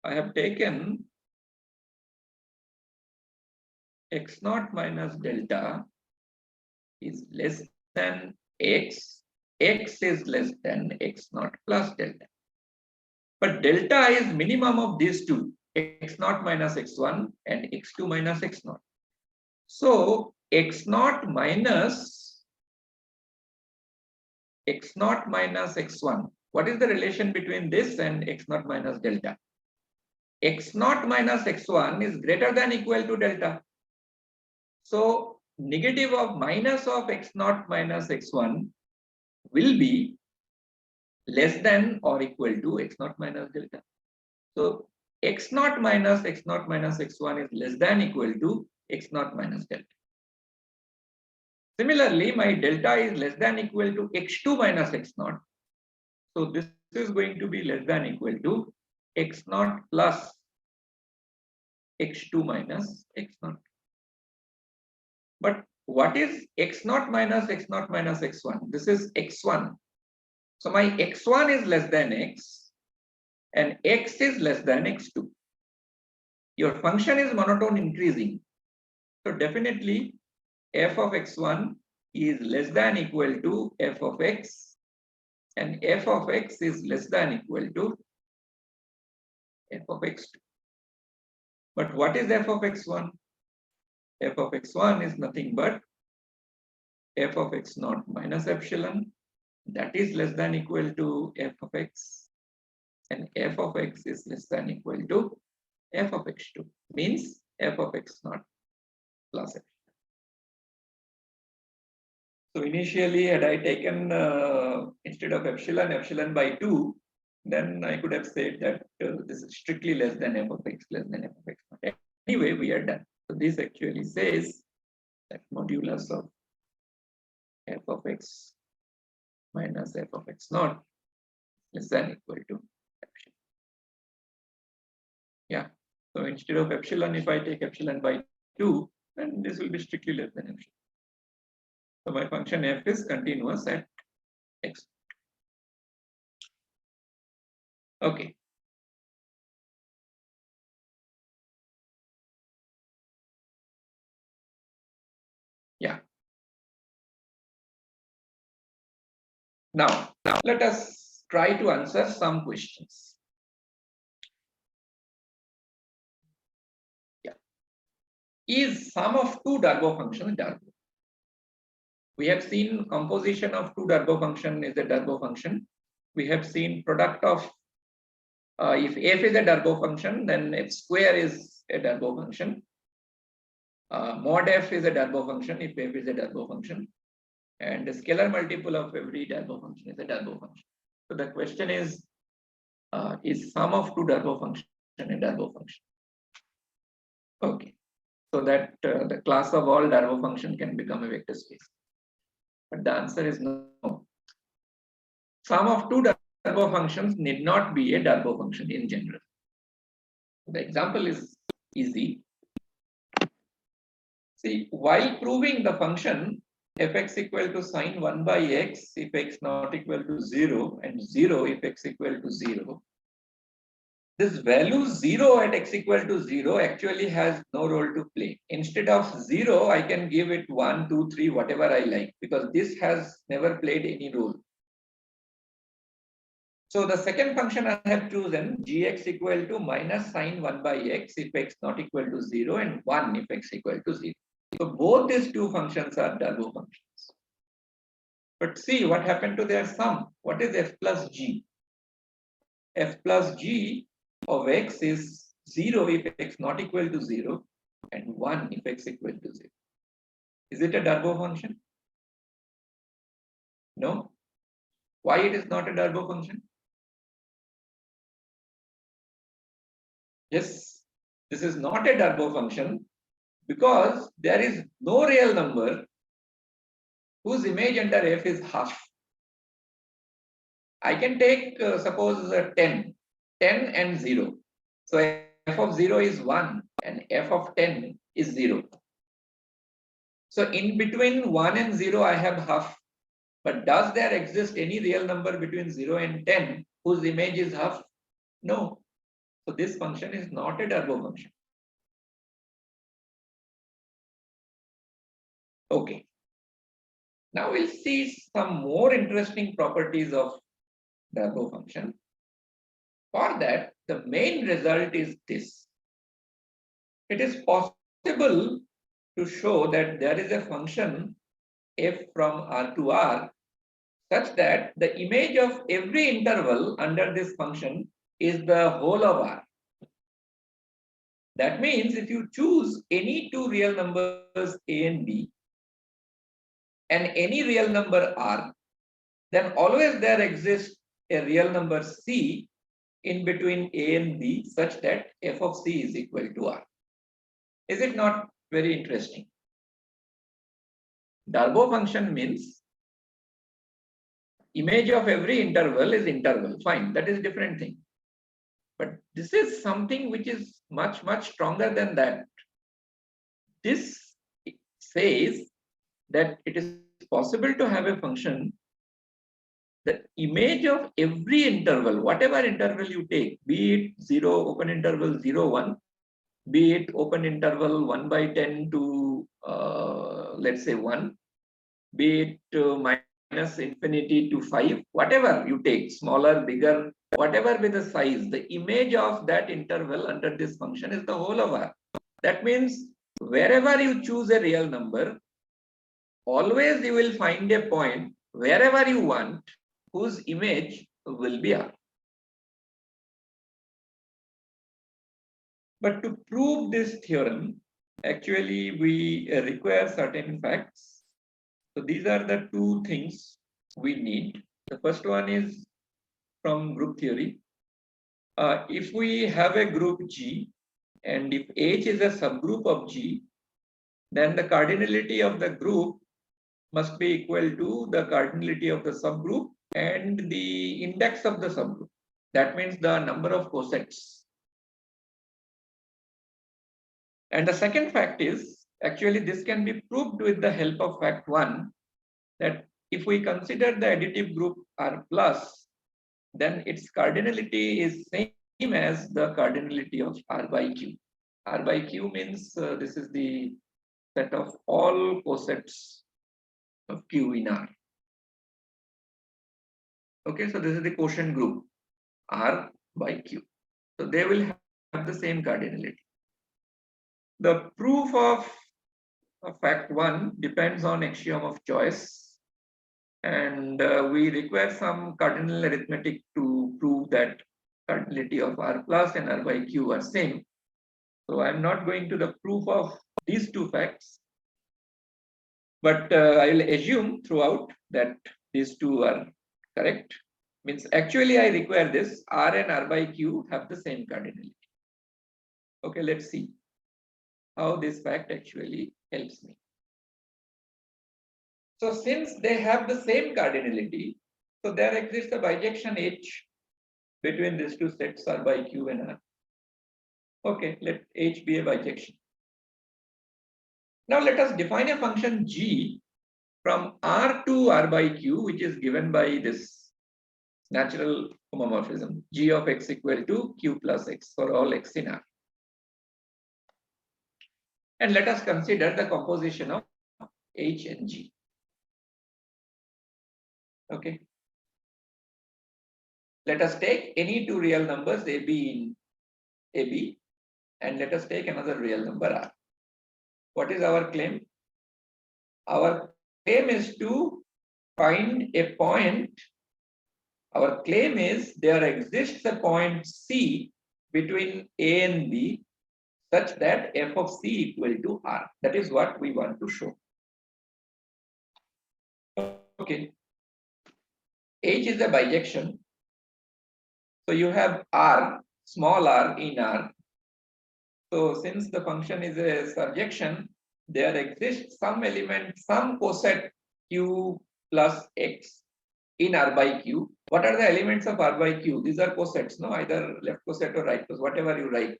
I have taken x0 minus delta is less than x, x is less than x0 plus delta. But delta is minimum of these two, x0 minus x1 and x2 minus x0. So x0 minus x1. What is the relation between this and x0 minus delta? x0 minus x1 is greater than equal to delta. So negative of minus of x0 minus x1 will be less than or equal to x naught minus delta. So x naught minus x1 is less than equal to x naught minus delta. Similarly, my delta is less than equal to x2 minus x naught. So this is going to be less than equal to x naught plus x2 minus x naught. But what is x naught minus x1? This is x1. So my x1 is less than x and x is less than x2. Your function is monotone increasing. So definitely f of x1 is less than equal to f of x and f of x is less than equal to f of x2. But what is f of x1? F of x1 is nothing but f of x naught minus epsilon, that is less than equal to f of x, and f of x is less than equal to f of x2, means f of x naught plus epsilon. So initially, had I taken instead of epsilon by 2, then I could have said that this is strictly less than f of x less than f of x naught. Anyway, we are done. So this actually says that modulus of f of x minus f of x naught less than equal to epsilon. Yeah. So instead of epsilon, if I take epsilon by 2, then this will be strictly less than epsilon. So my function f is continuous at x. Okay. Yeah. Now let us try to answer some questions. Yeah. Is sum of two Darboux functions Darboux? We have seen composition of two Darboux function is a Darboux function. We have seen product of if f is a Darboux function, then f square is a Darboux function. Mod f is a Darboux function if f is a Darboux function. And the scalar multiple of every Darboux function is a Darboux function. So the question is sum of two Darboux function a Darboux function? Okay, so that the class of all Darboux function can become a vector space. But the answer is no. Sum of two Darboux functions need not be a Darboux function in general. The example is easy. See, while proving the function fx equal to sine 1 by x if x not equal to 0 and 0 if x equal to 0, this value 0 at x equal to 0 actually has no role to play. Instead of 0, I can give it 1, 2, 3, whatever I like, because this has never played any role. So the second function I have chosen, gx equal to minus sine 1 by x if x not equal to 0 and 1 if x equal to 0. So both these two functions are Darboux functions. But see what happened to their sum. What is f plus g? F plus g of x is 0 if x not equal to 0 and 1 if x equal to 0. Is it a Darboux function? No. Why it is not a Darboux function? Yes, this is not a Darboux function because there is no real number whose image under f is half. I can take suppose 10 and 0. So f of 0 is 1 and f of 10 is 0. So in between 1 and 0 I have half. But does there exist any real number between 0 and 10 whose image is half? No. So this function is not a Darboux function. Okay. Now we'll see some more interesting properties of Darboux function. For that, the main result is this. It is possible to show that there is a function f from R to R such that the image of every interval under this function is the whole of R. That means if you choose any two real numbers a and b and any real number r, then always there exists a real number C in between A and B such that f of C is equal to R. Is it not very interesting? Darboux function means image of every interval is interval. Fine, that is a different thing. But this is something which is much, much stronger than that. This says that it is possible to have a function, the image of every interval, whatever interval you take, be it 0, open interval 0, 1, be it open interval 1 by 10 to let's say 1, be it minus infinity to 5, whatever you take, smaller, bigger, whatever be the size, the image of that interval under this function is the whole of R. That means wherever you choose a real number, always you will find a point wherever you want whose image will be R. But to prove this theorem, actually we require certain facts. So these are the two things we need. The first one is from group theory. If we have a group G and if H is a subgroup of G, then the cardinality of the group must be equal to the cardinality of the subgroup and the index of the subgroup. That means the number of cosets. And the second fact is, actually this can be proved with the help of fact 1, that if we consider the additive group R plus, then its cardinality is same as the cardinality of R by Q. R by Q means this is the set of all cosets of Q in R. Okay, so this is the quotient group R by Q. So they will have the same cardinality. The proof of fact 1 depends on axiom of choice, and we require some cardinal arithmetic to prove that cardinality of R plus and R by Q are same. So I'm not going to the proof of these two facts, but I will assume throughout that these two are correct. Means actually I require this R and R by Q have the same cardinality. Okay, let's see how this fact actually helps me. So since they have the same cardinality, so there exists a bijection H between these two sets R by Q and R. Okay, let H be a bijection. Now let us define a function G from R to R by Q, which is given by this natural homomorphism, G of x equal to Q plus x for all x in R. And let us consider the composition of H and G. Okay. Let us take any two real numbers AB in AB, and let us take another real number R. What is our claim? Our claim is to find a point. Our claim is there exists a point C between A and B such that f of C equal to R. That is what we want to show. Okay. H is a bijection. So you have R, small r in R. So since the function is a surjection, there exists some element, some coset Q plus X in R by Q. What are the elements of R by Q? These are cosets, no? Either left coset or right coset, whatever you write.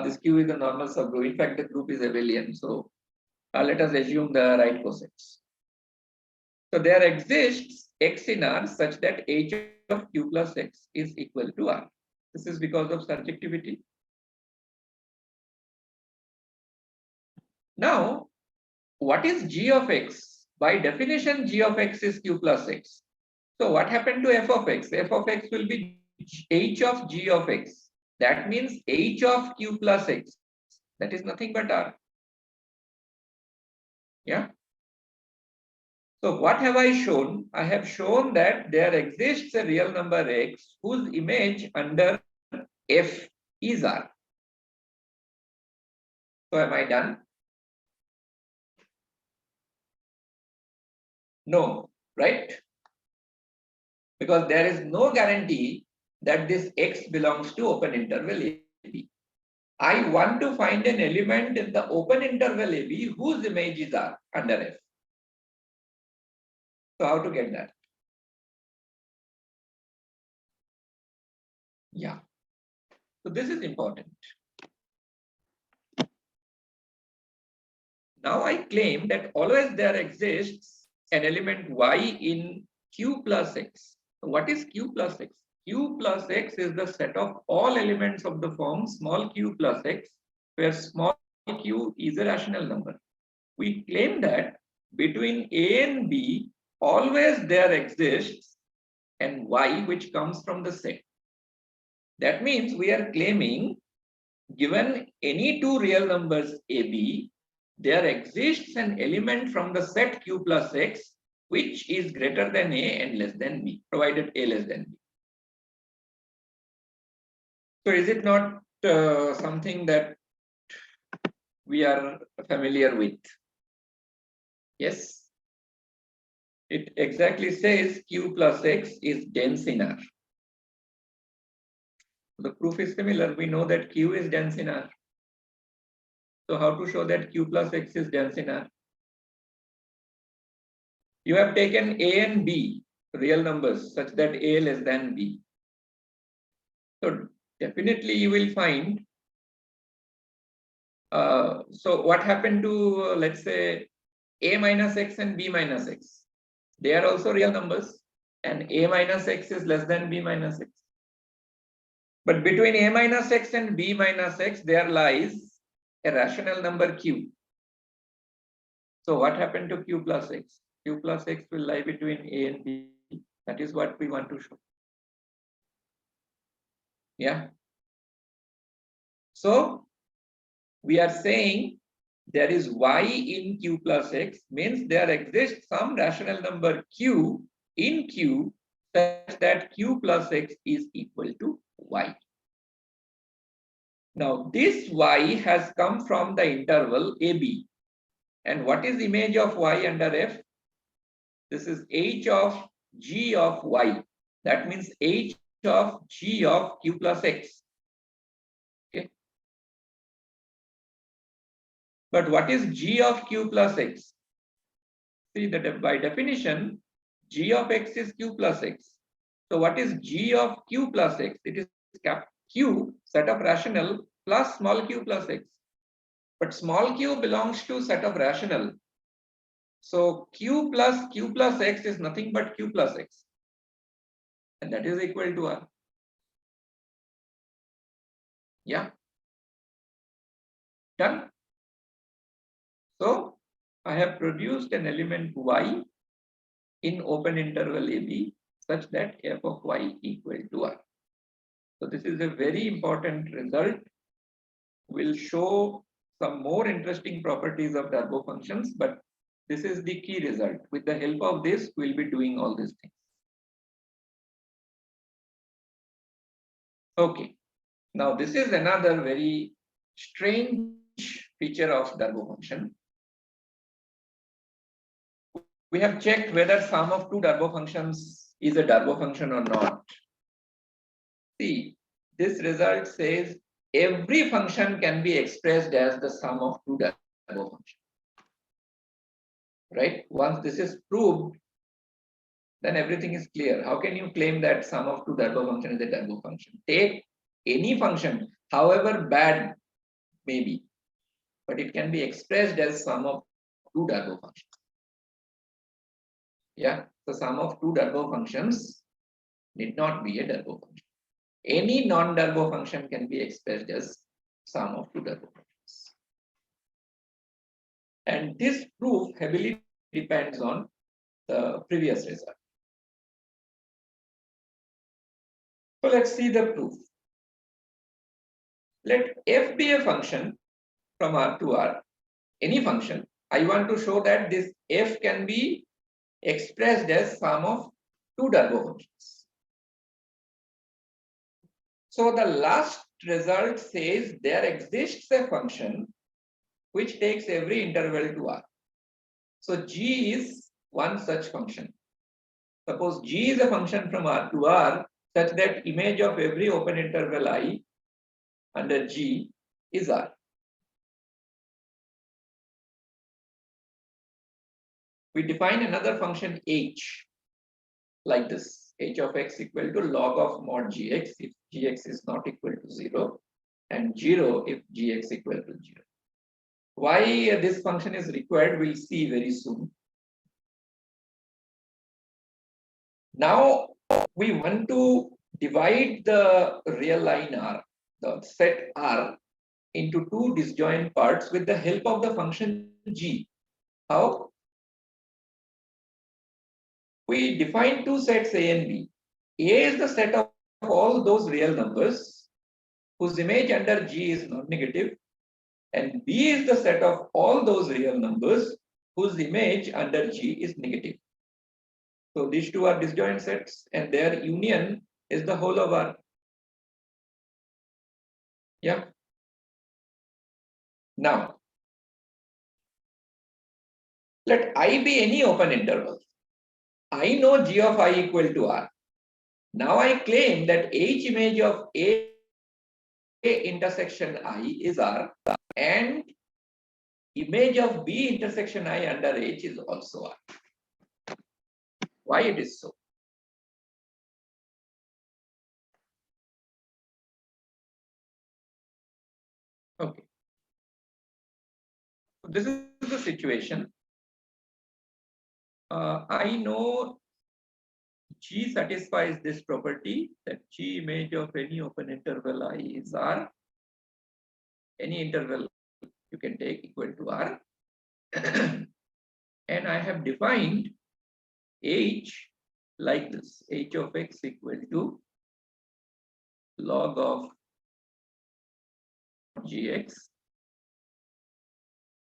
This Q is a normal subgroup. In fact, the group is abelian. So let us assume the right cosets. So there exists X in R such that H of Q plus X is equal to R. This is because of surjectivity. Now, what is G of X? By definition, G of X is Q plus X. So what happened to f of X? F of X will be H of G of X. That means H of Q plus X. That is nothing but R. Yeah. So what have I shown? I have shown that there exists a real number X whose image under F is R. So am I done? No, right? because there is no guarantee that this X belongs to open interval AB. I want to find an element in the open interval AB whose images are under F. So how to get that? Yeah. So this is important. Now I claim that always there exists an element Y in Q plus X. So what is Q plus X? Q plus X is the set of all elements of the form small q plus X, where small q is a rational number. We claim that between A and B, always there exists an Y which comes from the set. That means we are claiming, given any two real numbers AB, there exists an element from the set Q plus X which is greater than A and less than B, provided A less than B. So is it not something that we are familiar with? Yes. It exactly says Q plus X is dense in R. The proof is similar. We know that Q is dense in R. So how to show that Q plus X is dense in R? You have taken A and B, real numbers, such that A less than B. So definitely you will find, so what happened to, let's say, A minus X and B minus X? They are also real numbers, and A minus X is less than B minus X. But between A minus X and B minus X, there lies a rational number Q. So what happened to Q plus X? Q plus X will lie between A and B. That is what we want to show. Yeah. So we are saying there is Y in Q plus X, means there exists some rational number Q in Q such that Q plus X is equal to Y. Now this Y has come from the interval AB. And what is image of Y under F? This is H of G of Y. That means H of G of Q plus X. Okay. But what is G of Q plus X? See that by definition, G of X is Q plus X. So what is G of Q plus X? It is Q set of rational plus small q plus X. But small q belongs to set of rational. So Q plus X is nothing but Q plus X. And that is equal to R. Yeah. Done. So I have produced an element Y in open interval AB such that f of Y equal to R. So this is a very important result. We'll show some more interesting properties of Darboux functions, but this is the key result. With the help of this, we'll be doing all these things. Okay. Now this is another very strange feature of Darboux function. We have checked whether sum of two Darboux functions is a Darboux function or not. See, this result says every function can be expressed as the sum of two Darboux functions. Right? Once this is proved, then everything is clear. How can you claim that sum of two Darboux function is a Darboux function? Take any function, however bad may be, but it can be expressed as sum of two Darboux functions. Yeah, the sum of two Darboux functions need not be a Darboux function. Any non-Darboux function can be expressed as sum of two Darboux functions. And this proof heavily depends on the previous result. So let's see the proof. Let f be a function from R to R, any function. I want to show that this f can be expressed as sum of two Darboux functions. So the last result says there exists a function which takes every interval to R. So G is one such function. Suppose G is a function from R to R such that image of every open interval I under G is R. We define another function H like this. H of x equal to log of mod Gx if Gx is not equal to 0 and 0 if Gx equal to 0. Why this function is required, we'll see very soon. Now we want to divide the real line R, the set R, into two disjoint parts with the help of the function G. How? We define two sets A and B. A is the set of all those real numbers whose image under G is non-negative, and B is the set of all those real numbers whose image under G is negative. So these two are disjoint sets and their union is the whole of R. Yeah. Now, let I be any open interval. I know G of I equal to R. Now I claim that H image of A intersection I is R and image of B intersection I under H is also R. Why it is so? Okay. This is the situation. I know G satisfies this property that G image of any open interval I is R. Any interval you can take equal to R. And I have defined H like this. H of x equal to log of Gx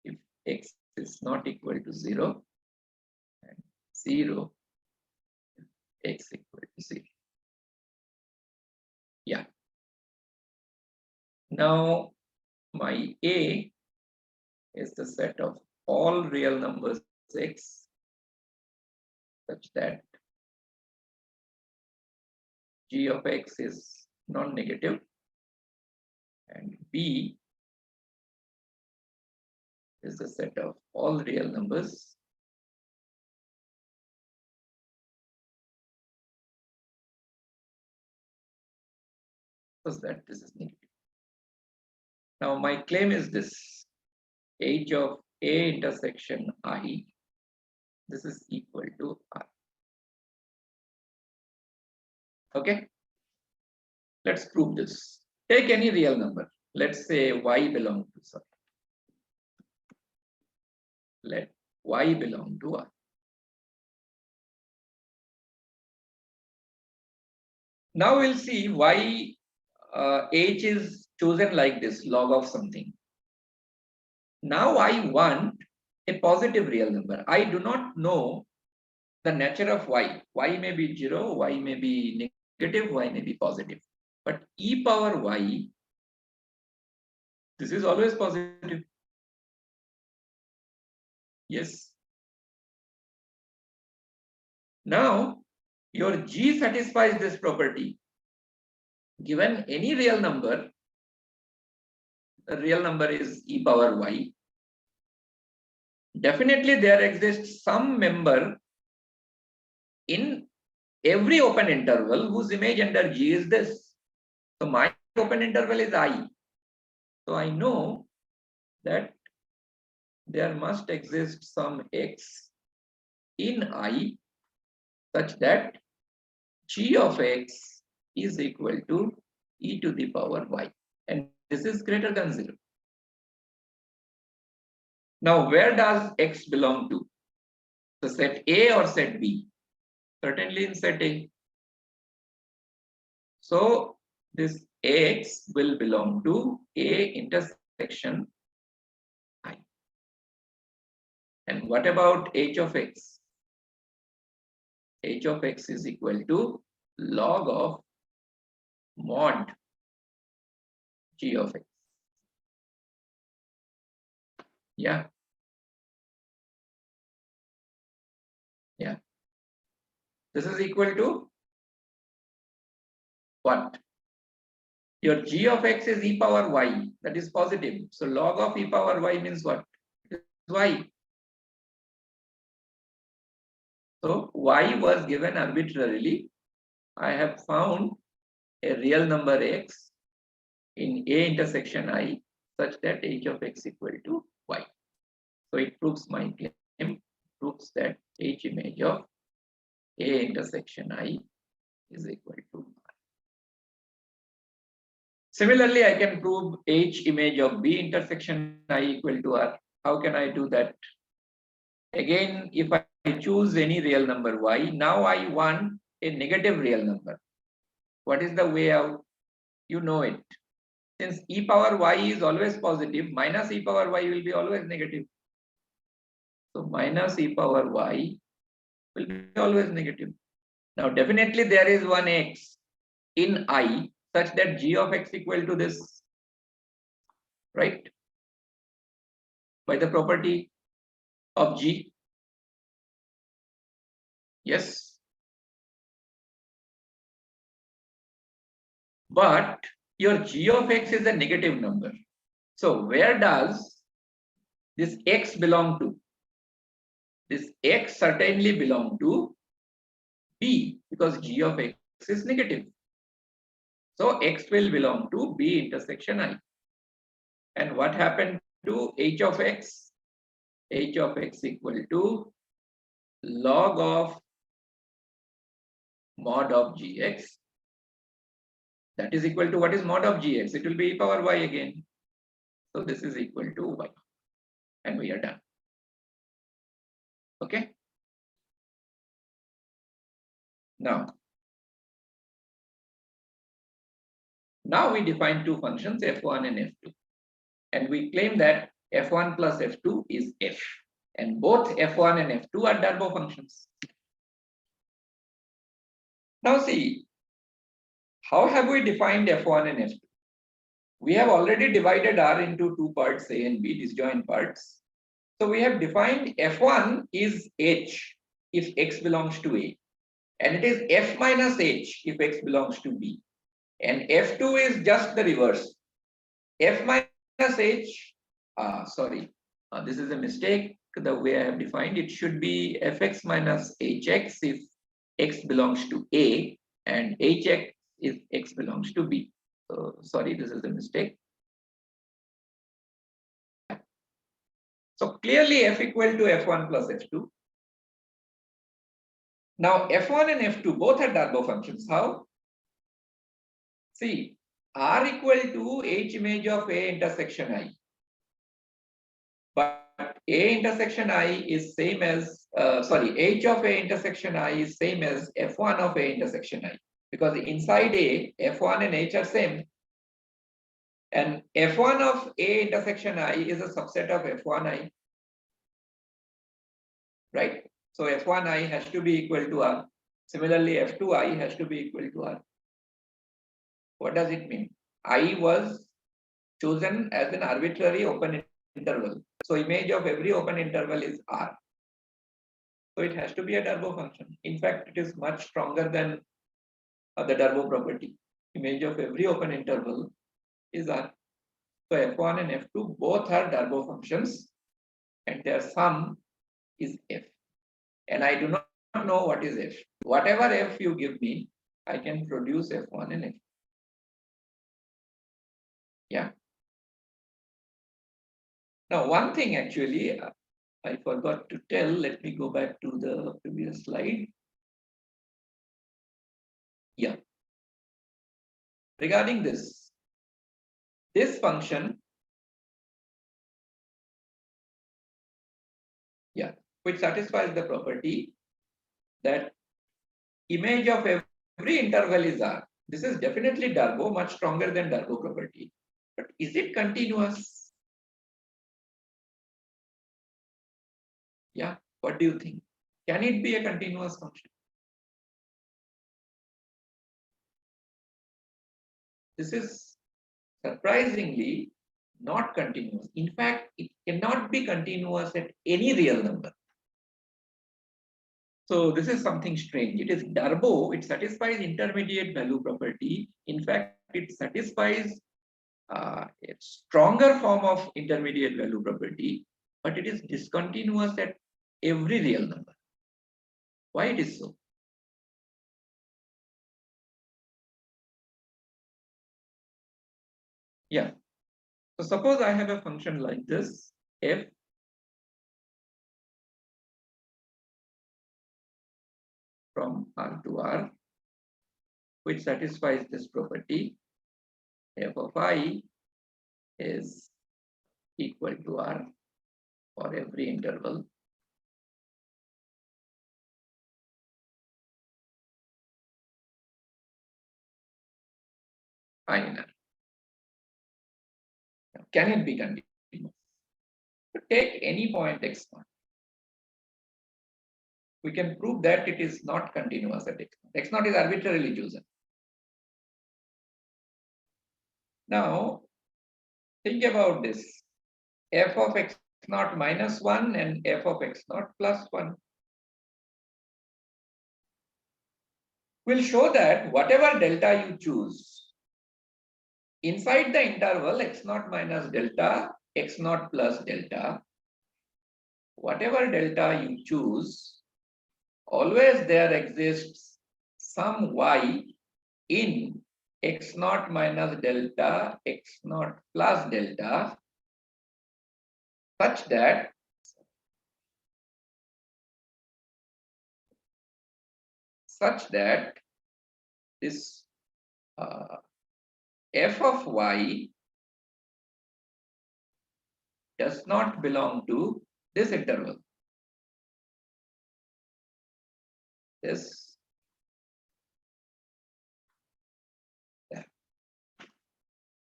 if x is not equal to 0 and 0 if x equal to 0. Yeah. Now my A is the set of all real numbers x such that G of x is non-negative and B is the set of all real numbers such that this is negative. Now my claim is this: H of A intersection I, this is equal to R. Okay, let's prove this. Take any real number. Let's say y belong to, sorry. Let y belong to R. Now we'll see why H is chosen like this, log of something. Now I want a positive real number. I do not know the nature of y. Y may be 0, y may be negative, y may be positive. But e power y, this is always positive. Yes. Now your G satisfies this property. Given any real number, the real number is e power y. Definitely there exists some member in every open interval whose image under G is this. So my open interval is I. So I know that there must exist some x in I such that G of x is equal to e to the power y. And this is greater than 0. Now, where does x belong to? So set A or set B? Certainly in set A. So this x will belong to A intersection I. And what about h of x? H of x is equal to log of mod G of x. Yeah. Yeah. This is equal to what? Your g of x is e power y, that is positive. So log of e power y means what? It is y. So y was given arbitrarily. I have found a real number x in A intersection I such that h of x equal to y. So it proves my claim, proves that h image of A intersection I is equal to y. Similarly, I can prove H image of B intersection I equal to R. How can I do that? Again, if I choose any real number y, now I want a negative real number. What is the way out? You know it. Since e power y is always positive, minus e power y will be always negative. So minus e power y will be always negative. Now definitely there is one x in I such that g of x equal to this, right? By the property of g. Yes. But your g of x is a negative number. So where does this x belong to? This x certainly belong to B because g of x is negative. So x will belong to B intersection I. And what happened to h of x? H of x equal to log of mod of gx. That is equal to what is mod of gx? It will be e power y again. So this is equal to y. And we are done. Okay. Now we define two functions f1 and f2. And we claim that f1 plus f2 is f. And both f1 and f2 are Darboux functions. Now see, how have we defined f1 and f2? We have already divided R into two parts, A and B, disjoint parts. So we have defined f1 is h if x belongs to A. And it is f minus h if x belongs to B. And f2 is just the reverse. F minus h, this is a mistake. The way I have defined it should be fx minus hx if x belongs to A and hx if x belongs to B. So sorry, this is a mistake. So clearly f equal to f1 plus f2. Now f1 and f2 both are Darboux functions. How? See, R equal to H image of A intersection I. But A intersection I is same as, H of A intersection I is same as F1 of A intersection I. Because inside A, F1 and H are same. And F1 of A intersection I is a subset of F1I. Right? So F1I has to be equal to R. Similarly, F2I has to be equal to R. What does it mean? I was chosen as an arbitrary open interval. So image of every open interval is R. So it has to be a Darboux function. In fact, it is much stronger than the Darboux property. Image of every open interval is R. So F1 and F2 both are Darboux functions and their sum is F. And I do not know what is F. Whatever F you give me, I can produce F1 and F2. Yeah. Now, one thing actually I forgot to tell. Let me go back to the previous slide. Yeah. Regarding this function, yeah, which satisfies the property that image of every interval is R. This is definitely Darboux, much stronger than Darboux property. But is it continuous? Yeah, what do you think? Can it be a continuous function? This is surprisingly not continuous. In fact, it cannot be continuous at any real number. So this is something strange. It is Darboux, it satisfies intermediate value property. In fact, it satisfies a stronger form of intermediate value property, but it is discontinuous at every real number. Why it is so? Yeah. So suppose I have a function like this, f from R to R, which satisfies this property. F of I is equal to R for every interval. I in R. Can it be continuous? To take any point x0, we can prove that it is not continuous at x0. X0 is arbitrarily chosen. Now, think about this. F of x0 minus 1 and f of x0 plus 1 will show that whatever delta you choose, inside the interval x0 minus delta, x0 plus delta, whatever delta you choose, always there exists some y in x0 minus delta, x0 plus delta, such that this f of y does not belong to this interval. This.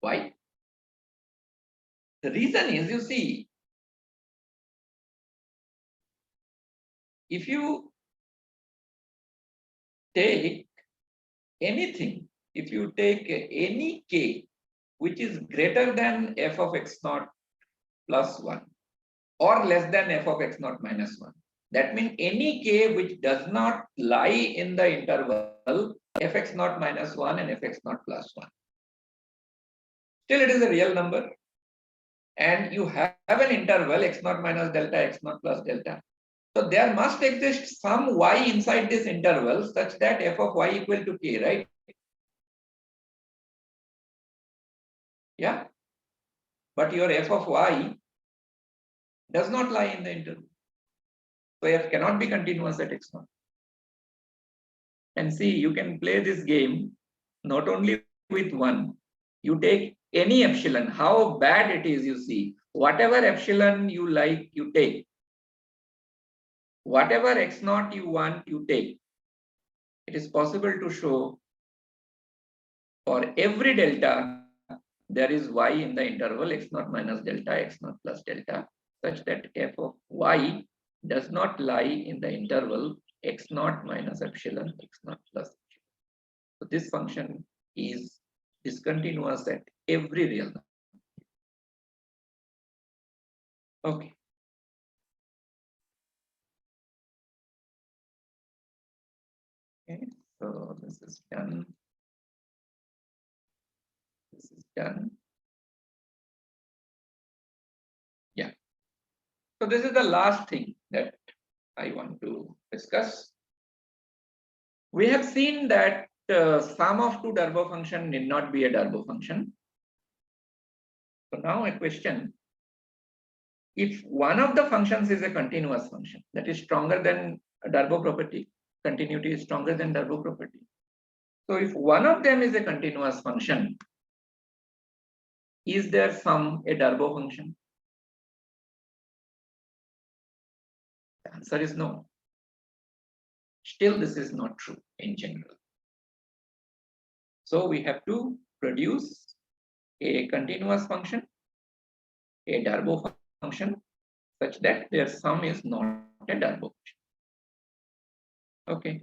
Why? The reason is, you see, if you take anything, if you take any k which is greater than f of x0 plus 1 or less than f of x0 minus 1, that means any k which does not lie in the interval fx0 minus 1 and fx0 plus 1. Still it is a real number, and you have an interval x0 minus delta, x0 plus delta. So there must exist some y inside this interval such that f of y equal to k, right? Yeah. But your f of y does not lie in the interval. So f cannot be continuous at x0. And see, you can play this game not only with one. You take any epsilon, how bad it is, you see. Whatever epsilon you like, you take. Whatever x0 you want, you take. It is possible to show for every delta, there is y in the interval x0 minus delta, x0 plus delta, such that f of y does not lie in the interval x0 minus epsilon, x0 plus epsilon. So this function is discontinuous at every real number. Okay. Okay, so this is done. This is done. Yeah. So this is the last thing that I want to discuss. We have seen that sum of two Darboux function need not be a Darboux function. So now a question: if one of the functions is a continuous function, that is stronger than a Darboux property, continuity is stronger than Darboux property. So if one of them is a continuous function, is there some a Darboux function? The answer is no. Still, this is not true in general. So we have to produce a continuous function, a Darboux function, such that their sum is not a Darboux function. Okay.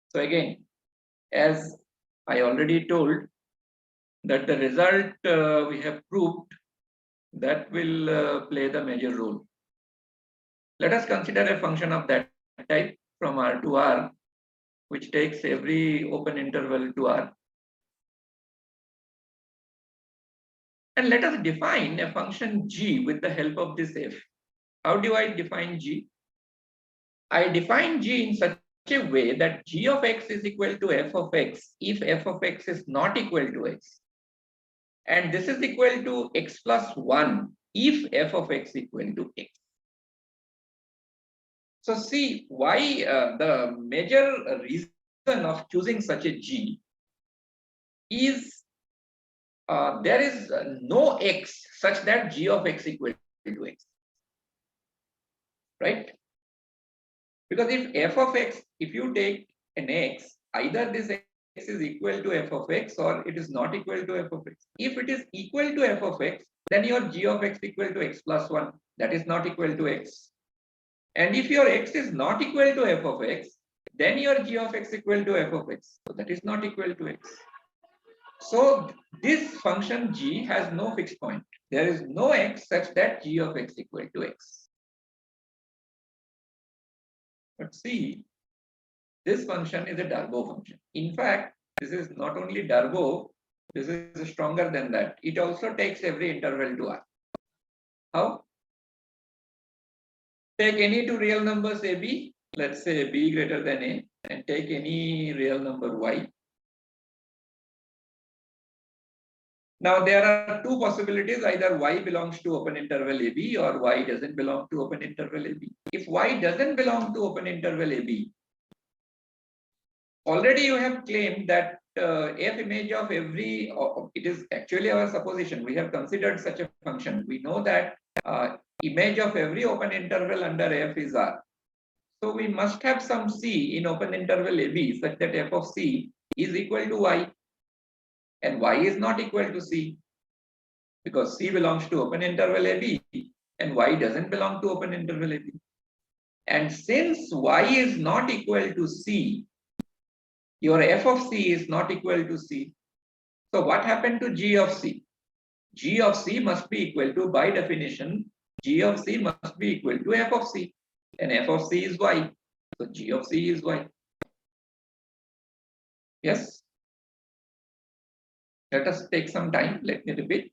So again, as I already told, that the result we have proved that will play the major role. Let us consider a function of that type from R to R, which takes every open interval to R. And let us define a function g with the help of this f. How do I define g? I define g in such a way that g of x is equal to f of x if f of x is not equal to x. And this is equal to x plus 1 if f of x equal to x. So see why the major reason of choosing such a g is there is no x such that g of x equal to x, right? Because if f of x, if you take an x, either this x is equal to f of x or it is not equal to f of x. If it is equal to f of x, then your g of x equal to x plus 1, that is not equal to x. And if your x is not equal to f of x, then your g of x equal to f of x, so that is not equal to x. So this function g has no fixed point. There is no x such that g of x equal to x. But see, this function is a Darboux function. In fact, this is not only Darboux, this is stronger than that. It also takes every interval to R. How? Take any two real numbers a b, let's say b greater than a, and take any real number y. Now there are two possibilities, either y belongs to open interval ab or y doesn't belong to open interval ab. If y doesn't belong to open interval ab, already you have claimed that f image of every, it is actually our supposition, we have considered such a function. We know that image of every open interval under f is R. So we must have some c in open interval AB such that f of c is equal to y, and y is not equal to c because c belongs to open interval AB and y doesn't belong to open interval AB. And since y is not equal to c, your f of c is not equal to c. So what happened to g of c? G of c must be equal to, by definition, g of c must be equal to f of c, and f of c is y. So g of c is y. Yes? Let us take some time. Let me repeat.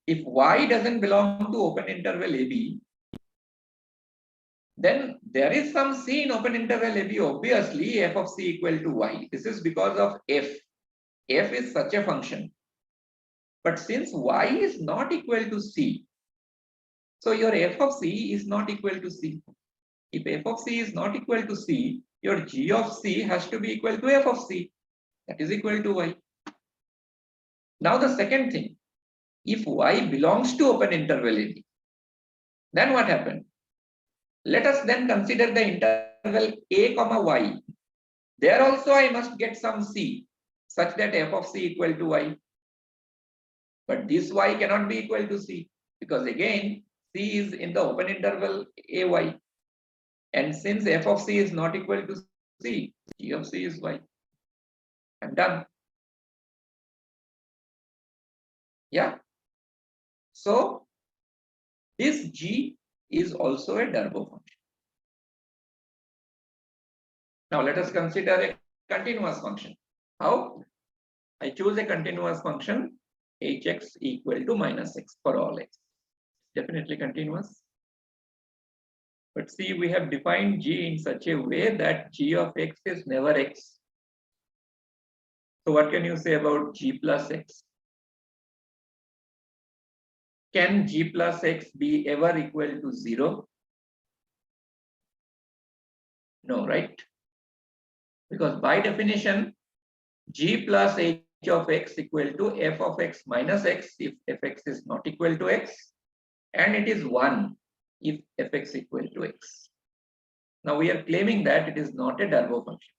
If y doesn't belong to open interval AB, then there is some c in open interval AB. Obviously, f of c equal to y. This is because of f. F is such a function. But since y is not equal to c, so your f of c is not equal to c. If f of c is not equal to c, your g of c has to be equal to f of c. That is equal to y. Now the second thing, if y belongs to open interval AB, then what happened? Let us then consider the interval a comma y. There also I must get some c such that f of c equal to y. But this y cannot be equal to c because again c is in the open interval ay. And since f of c is not equal to c, g of c is y. I'm done. Yeah. So this g is also a Darboux function. Now let us consider a continuous function. How? I choose a continuous function hx equal to minus x for all x. Definitely continuous. But see, we have defined g in such a way that g of x is never x. So what can you say about g plus x? Can g plus x be ever equal to 0? No, right? Because by definition, g plus h of x equal to f of x minus x if fx is not equal to x, and it is 1 if fx equal to x. Now we are claiming that it is not a Darboux function.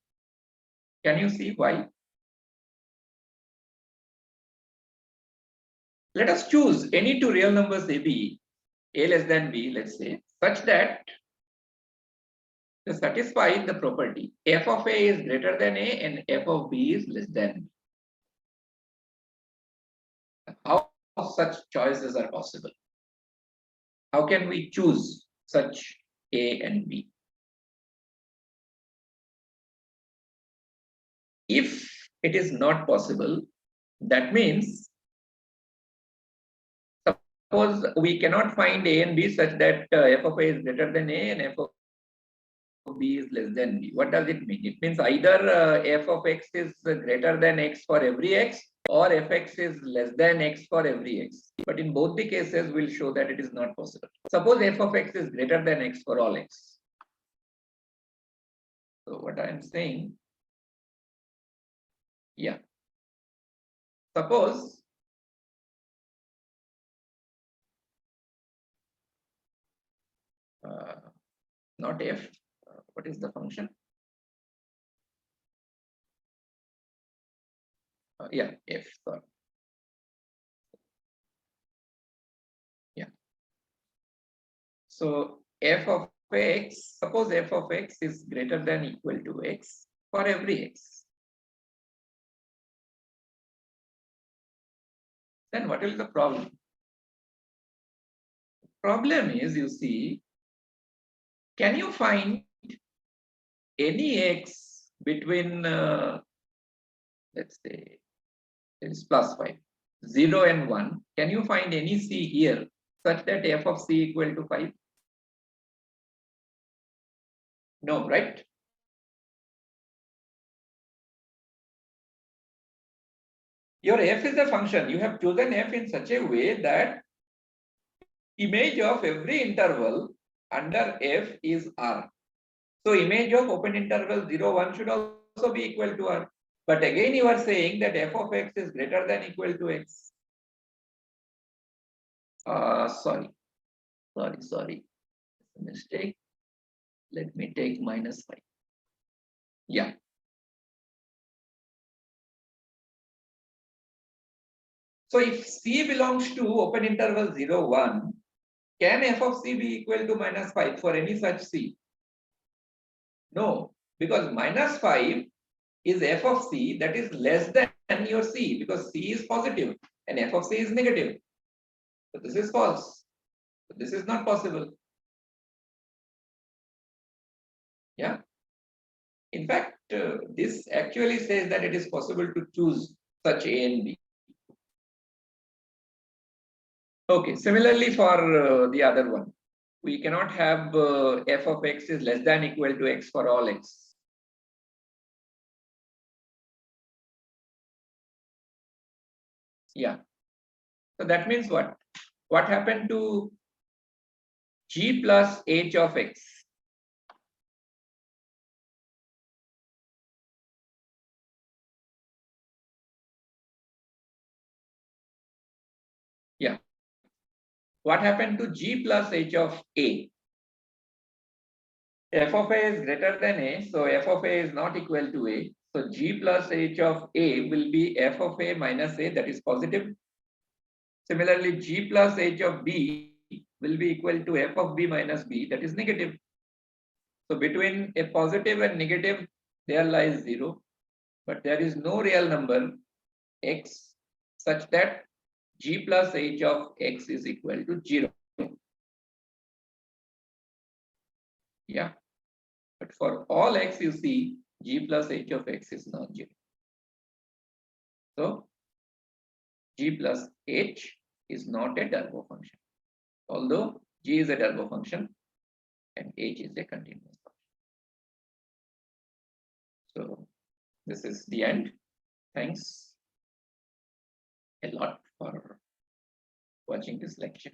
Can you see why? Let us choose any two real numbers AB, a less than b, let's say, such that to satisfy the property f of a is greater than a and f of b is less than b. How such choices are possible? How can we choose such a and b? if it is not possible, that means suppose we cannot find A and B such that f of A is greater than A and f of B is less than B. What does it mean? It means either f of x is greater than x for every x, or fx is less than x for every x. But in both the cases, we'll show that it is not possible. Suppose f of x is greater than x for all x. So what I am saying, yeah. Suppose not f, what is the function? Yeah, f, sorry. Yeah. So f of x, suppose f of x is greater than equal to x for every x. Then what is the problem? Problem is, you see, can you find any x between, let's say, it is plus 5, 0 and 1. Can you find any c here such that f of c equal to 5? No, right? Your f is a function. You have chosen f in such a way that image of every interval under f is R. So image of open interval 0, 1 should also be equal to R. But again, you are saying that f of x is greater than equal to x. Sorry. Mistake. Let me take minus 5. Yeah. So if C belongs to open interval 0, 1, can f of c be equal to minus 5 for any such c? No, because minus 5 is f of c that is less than your c, because c is positive and f of c is negative. So this is false. So this is not possible. Yeah. In fact, this actually says that it is possible to choose such A and B. Okay, similarly for the other one, we cannot have f of x is less than equal to x for all x. Yeah. So that means what? What happened to g plus h of x? Yeah. What happened to g plus h of a? F of a is greater than a, so f of a is not equal to a. So g plus h of a will be f of a minus a, that is positive. Similarly, g plus h of b will be equal to f of b minus b, that is negative. So between a positive and negative, there lies 0, but there is no real number x such that g plus h of x is equal to 0. Yeah. But for all x, you see, g plus h of x is non-zero. So g plus h is not a Darboux function, although g is a Darboux function and h is a continuous function. So this is the end. Thanks a lot for watching this lecture.